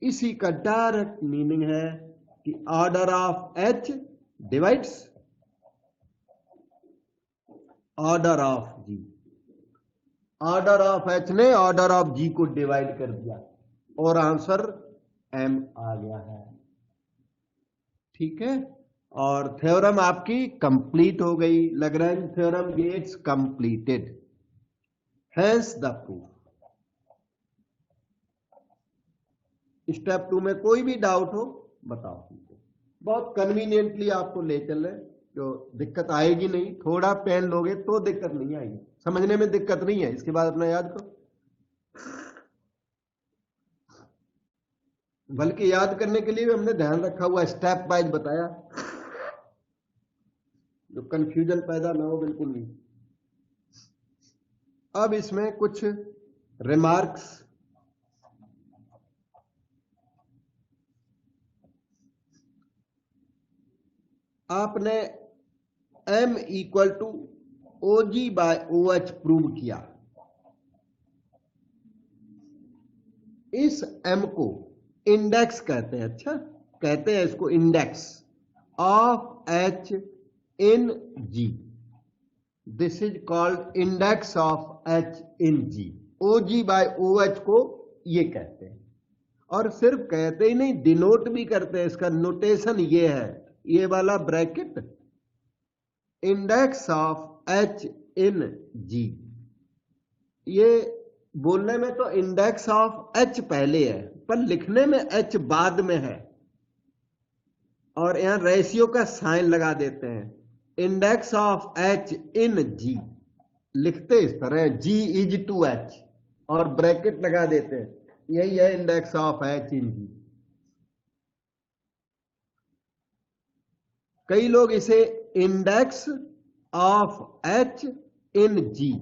इसी का डायरेक्ट मीनिंग है कि order of H divides order of G. Order of H ने ऑर्डर ऑफ जी को डिवाइड कर दिया और आंसर एम आ गया है। ठीक है, और थ्योरम आपकी कंप्लीट हो गई। Lagrange theorem gets completed, hence the proof. Step 2 में कोई भी डाउट हो बताओ। बहुत कन्वीनियंटली आपको ले चल रहे, जो दिक्कत आएगी नहीं। थोड़ा पेन लोगे तो दिक्कत नहीं आएगी, समझने में दिक्कत नहीं है। इसके बाद अपना याद करो, बल्कि याद करने के लिए भी हमने ध्यान रखा हुआ, स्टेप वाइज बताया, जो कंफ्यूजन पैदा ना हो बिल्कुल भी। अब इसमें कुछ रिमार्क्स आपने m equal to O G by O H prove किया। इस m को इंडेक्स कहते हैं। अच्छा, कहते हैं इसको index of h in g। This is called index of h in g। O G by O H को ये कहते हैं, और सिर्फ कहते ही नहीं, डिनोट भी करते हैं। इसका नोटेशन ये है, ये वाला bracket, index of h in g। ये बोलने में तो इंडेक्स ऑफ h पहले है, पर लिखने में h बाद में है, और यहां रेशियो का साइन लगा देते हैं। Index of h in g लिखते इस तरह, g इज टू h, और ब्रैकेट लगा देते हैं। यही है index of h in g। कई लोग इसे index of h in g,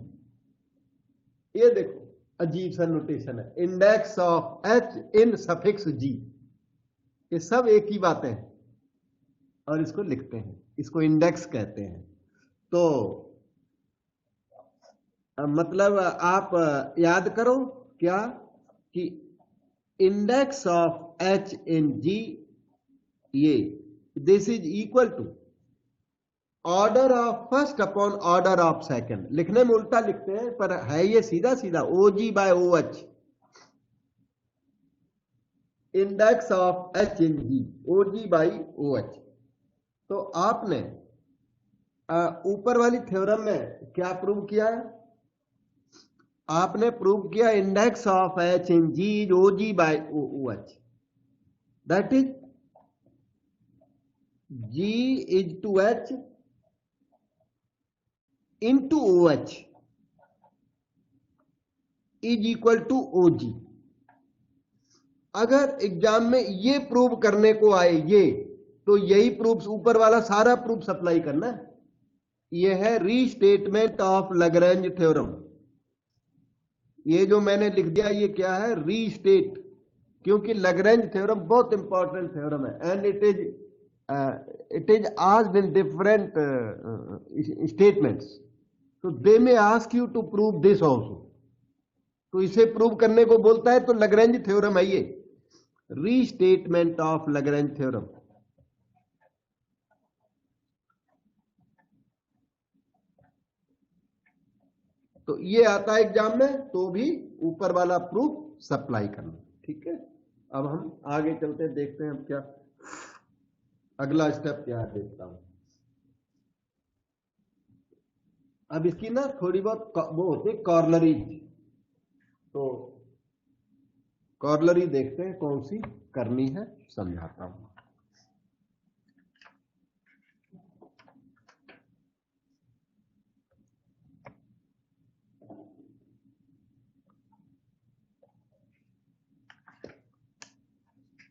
ये देखो अजीब सा नोटेशन है, index of h in suffix g। ये सब एक ही बातें हैं, और इसको लिखते हैं, इसको इंडेक्स कहते हैं। तो मतलब आप याद करो क्या कि index of H in G, ये this is equal to order of first upon order of second. लिखने में उल्टा लिखते हैं पर है ये सीधा सीधा O G by O H, index of H in G, O G by O H. तो आपने ऊपर वाली थ्योरम में क्या प्रूव किया है? आपने प्रूव किया index of H in G is O G by O H, that is G is to H into O H is equal to O G. अगर एग्जाम में ये प्रूव करने को आए ये, तो यही प्रूफ ऊपर वाला सारा प्रूफ सप्लाई करना है। ये है रीस्टेटमेंट ऑफ लैग्रेंज थ्योरम। ये जो मैंने लिख दिया ये क्या है? रीस्टेट, क्योंकि लैग्रेंज थ्योरम बहुत इंपॉर्टेंट थ्योरम है and it is asked in different statements, तो they may ask you to prove this also. तो इसे प्रूव करने को बोलता है तो लैग्रेंज थ्योरम है ये, रीस्टेटमेंट ऑफ लैग्रेंज थ्योरम। तो ये आता है एग्जाम में, तो भी ऊपर वाला प्रूफ सप्लाई करना। ठीक है, अब हम आगे चलते हैं, देखते हैं अब क्या अगला स्टेप क्या है, देखता हूं। अब इसकी ना थोड़ी बहुत वो होती है कॉर्लरी, तो कॉर्लरी देखते हैं कौन सी करनी है, समझाता हूं।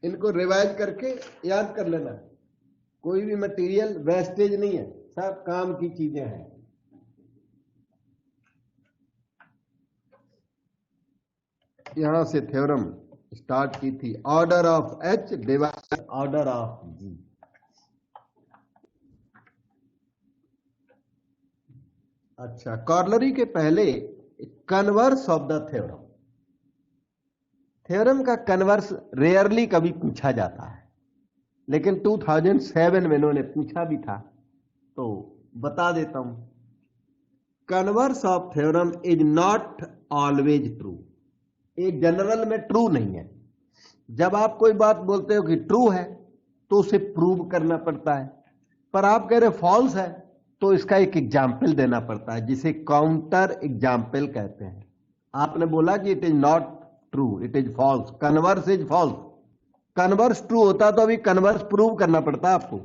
इनको रिवाइज करके याद कर लेना, कोई भी मटेरियल वेस्टेज नहीं है, सब काम की चीजें हैं। यहां से थ्योरम स्टार्ट की थी, order of H divide order of G. अच्छा, कॉर्लरी के पहले converse of the theorem. Theorem का कन्वर्स रेयरली कभी पूछा जाता है, लेकिन 2007 में इन्होंने पूछा भी था, तो बता देता हूं। Converse of theorem is not always true. एक जनरल में ट्रू नहीं है। जब आप कोई बात बोलते हो कि ट्रू है तो उसे प्रूव करना पड़ता है, पर आप कह रहे फॉल्स है तो इसका एक एग्जाम्पल देना पड़ता है, जिसे काउंटर एग्जाम्पल कहते हैं। आपने बोला कि it is not true, it is false, converse is false. Converse true होता तो अभी कन्वर्स प्रूव करना पड़ता आपको।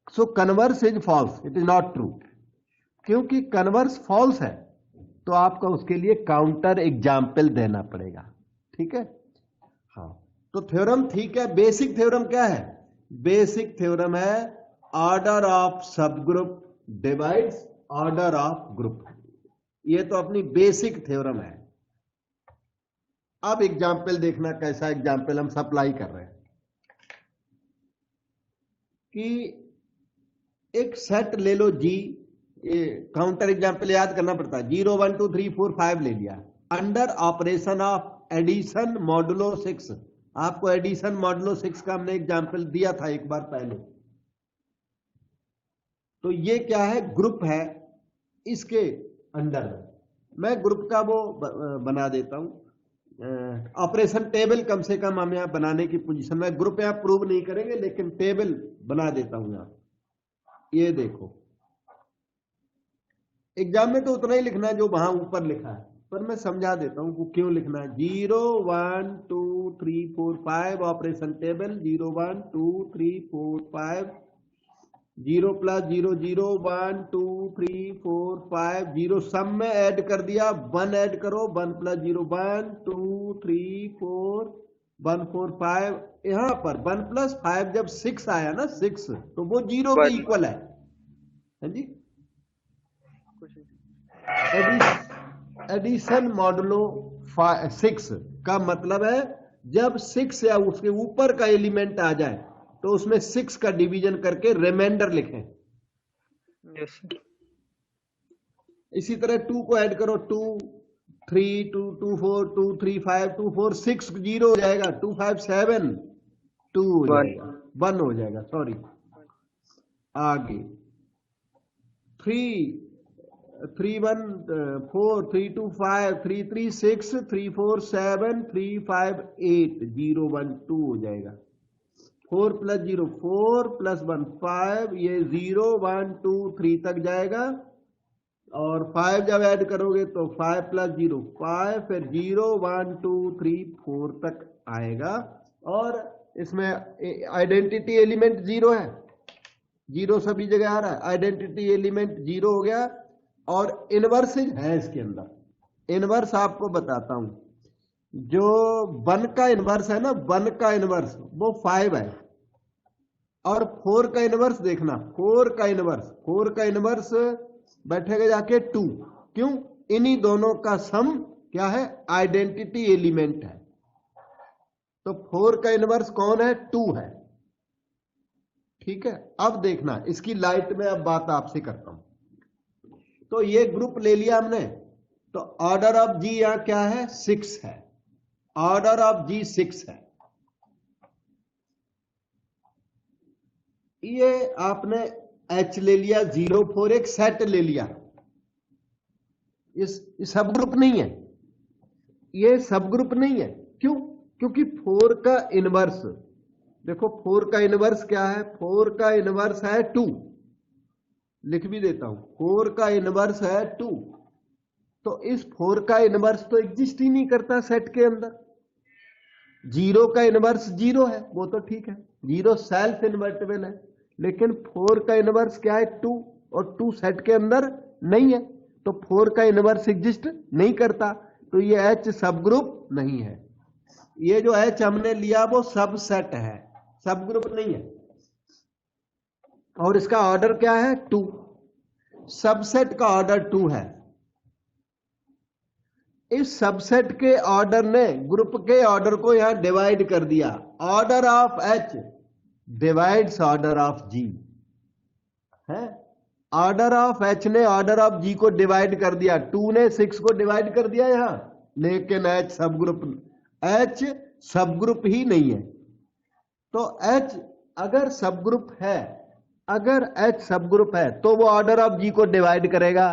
So converse is false, it is not true. क्योंकि कन्वर्स फॉल्स है तो आपको उसके लिए काउंटर एग्जाम्पल देना पड़ेगा। ठीक है, हाँ। तो थ्योरम ठीक है, बेसिक थ्योरम क्या है? बेसिक थ्योरम है order of sub group divides order of group. ये तो अपनी बेसिक थ्योरम है। अब एग्जाम्पल देखना, कैसा एग्जाम्पल हम सप्लाई कर रहे हैं। कि एक सेट ले लो जी, काउंटर एग्जाम्पल याद करना पड़ता है। 0 1 2 3 4 5 ले लिया, under operation of addition modulo 6। आपको एडिशन मॉडुलो 6 का हमने एग्जाम्पल दिया था एक बार पहले। तो ये क्या है? ग्रुप है, इसके अंडर में मैं ग्रुप का वो बना देता हूं। ऑपरेशन टेबल कम से कम हम यहां बनाने की पोजीशन में, ग्रुप यहां प्रूव नहीं करेंगे लेकिन टेबल बना देता हूं यहां। ये देखो, एग्जाम में तो उतना ही लिखना है जो वहां ऊपर लिखा है, पर मैं समझा देता हूं कि क्यों लिखना है। 0 1 2 3 4 5 ऑपरेशन टेबल 0 1 2 3 4 5, 0 + 0 0 1 2 3 4 5, 0 सम में ऐड कर दिया, 1 ऐड करो, 1 + 0 1 2 3 4 1 4 5। यहां पर 1 + 5 जब 6 आया ना, 6, तो वो 0 के इक्वल है। हाँ जी, एडिशन मॉडुलो 6 का मतलब है जब 6 या उसके ऊपर का एलिमेंट आ जाए तो उसमें 6 का डिवीजन करके रिमाइंडर लिखें। Yes sir. इसी तरह 2 को ऐड करो, 2 3 2 2 4 2 3 5 2 4 6 0 हो जाएगा, 2 5 7 2 हो जाएगा, 1 हो जाएगा, सॉरी। आगे 3 3 1 4 3 2 5 3 3 6 3 4 7 3 5 8 0 1 2 हो जाएगा। 4 प्लस 0 4 प्लस 1 5, ये 0 1 2 3 तक जाएगा, और 5 जब ऐड करोगे तो 5 प्लस 0 5, फिर 0 1 2 3 4 तक आएगा। और इसमें आइडेंटिटी एलिमेंट 0 है, 0 सभी जगह आ रहा है, आइडेंटिटी एलिमेंट 0 हो गया। और इनवर्सेज है इसके अंदर। इनवर्स आपको बताता हूं, जो 1 का इनवर्स है ना, 1 का इनवर्स वो 5 है, और 4 का इनवर्स देखना, 4 का इनवर्स बैठेगा जाके 2। क्यों? इन्हीं दोनों का सम क्या है? आइडेंटिटी एलिमेंट है। तो 4 का इनवर्स कौन है? 2 है। ठीक है, अब देखना इसकी लाइट में अब बात आपसे करता हूं। तो ये ग्रुप ले लिया हमने, तो ऑर्डर ऑफ जी यहां क्या है? 6 है, ऑर्डर ऑफ जी 6 है। ये आपने एच ले लिया 0 4, एक सेट ले लिया, इस सब ग्रुप नहीं है, ये सब ग्रुप नहीं है। क्यों? क्योंकि 4 का इनवर्स देखो, 4 का इनवर्स क्या है? 4 का इनवर्स है 2, लिख भी देता हूं, 4 का इनवर्स है 2। तो इस 4 का इनवर्स तो एग्जिस्ट ही नहीं करता सेट के अंदर। 0 का इनवर्स 0 है, वो तो ठीक है, 0 सेल्फ इन्वर्टिबल है, लेकिन 4 का इनवर्स क्या है? 2, और 2 सेट के अंदर नहीं है, तो 4 का इनवर्स एग्जिस्ट नहीं करता, तो ये H सब ग्रुप नहीं है। ये जो H हमने लिया वो सब सेट है, सब ग्रुप नहीं है। और इसका ऑर्डर क्या है? 2। सबसेट का ऑर्डर 2 है। इस सबसेट के ऑर्डर ने ग्रुप के ऑर्डर को यहां डिवाइड कर दिया। Order of H divides order of G है। ऑर्डर ऑफ H ने ऑर्डर ऑफ G को डिवाइड कर दिया, 2 ने 6 को डिवाइड कर दिया यहां, लेकिन H सब ग्रुप ही नहीं है। तो H अगर सब ग्रुप है, अगर H सब ग्रुप है तो वो ऑर्डर ऑफ G को डिवाइड करेगा,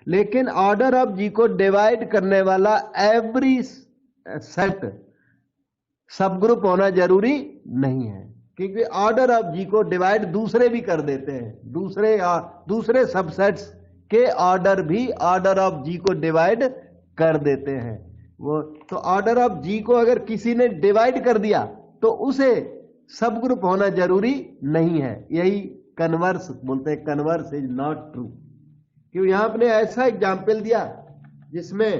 लेकिन ऑर्डर ऑफ G को डिवाइड करने वाला एवरी सेट सब ग्रुप होना जरूरी नहीं है, क्योंकि ऑर्डर ऑफ G को डिवाइड दूसरे भी कर देते हैं, दूसरे सबसेट्स के ऑर्डर भी ऑर्डर ऑफ G को डिवाइड कर देते हैं। वो तो ऑर्डर ऑफ G को अगर किसी ने डिवाइड कर दिया तो उसे सब ग्रुप होना जरूरी नहीं है। यही कन्वर्स बोलते हैं, कन्वर्स इज नॉट ट्रू। क्यों? यहां आपने ऐसा एग्जाम्पल दिया जिसमें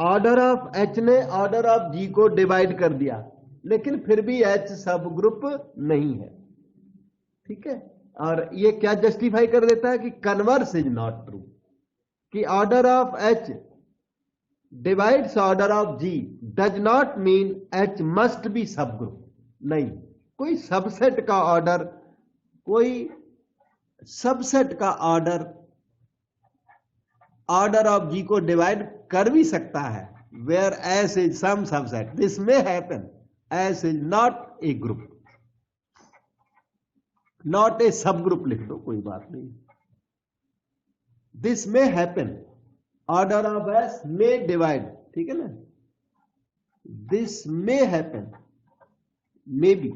ऑर्डर ऑफ H ने ऑर्डर ऑफ G को डिवाइड कर दिया, लेकिन फिर भी H सब ग्रुप नहीं है। ठीक है, और ये क्या जस्टिफाई कर देता है कि कन्वर्स इज नॉट ट्रू, कि order of H divides order of G does not mean H must be subgroup. नहीं, कोई सबसेट का ऑर्डर, कोई सबसेट का ऑर्डर ऑर्डर ऑफ G को डिवाइड कर भी सकता है, where S is some subset, this may happen, S is not a group, not a subgroup लिख दो, कोई बात नहीं। This may happen, order of S may divide, ठीक है ना, this may happen, may be,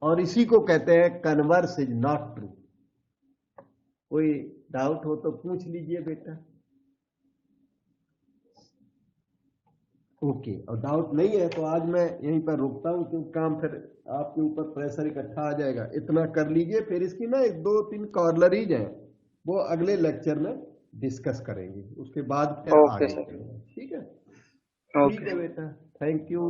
और इसी को कहते हैं कन्वर्स इज नॉट ट्रू। कोई डाउट हो तो पूछ लीजिए बेटा। ओके, और डाउट नहीं है तो आज मैं यहीं पर रुकता हूं, क्योंकि काम फिर आपके ऊपर प्रेशर इकट्ठा आ जाएगा। इतना कर लीजिए, फिर इसकी ना 1 2 3 कॉर्नरीज हैं, वो अगले लेक्चर में डिस्कस करेंगे, उसके बाद फिर आगे चलेंगे। ठीक है, ठीक है बेटा, थैंक यू।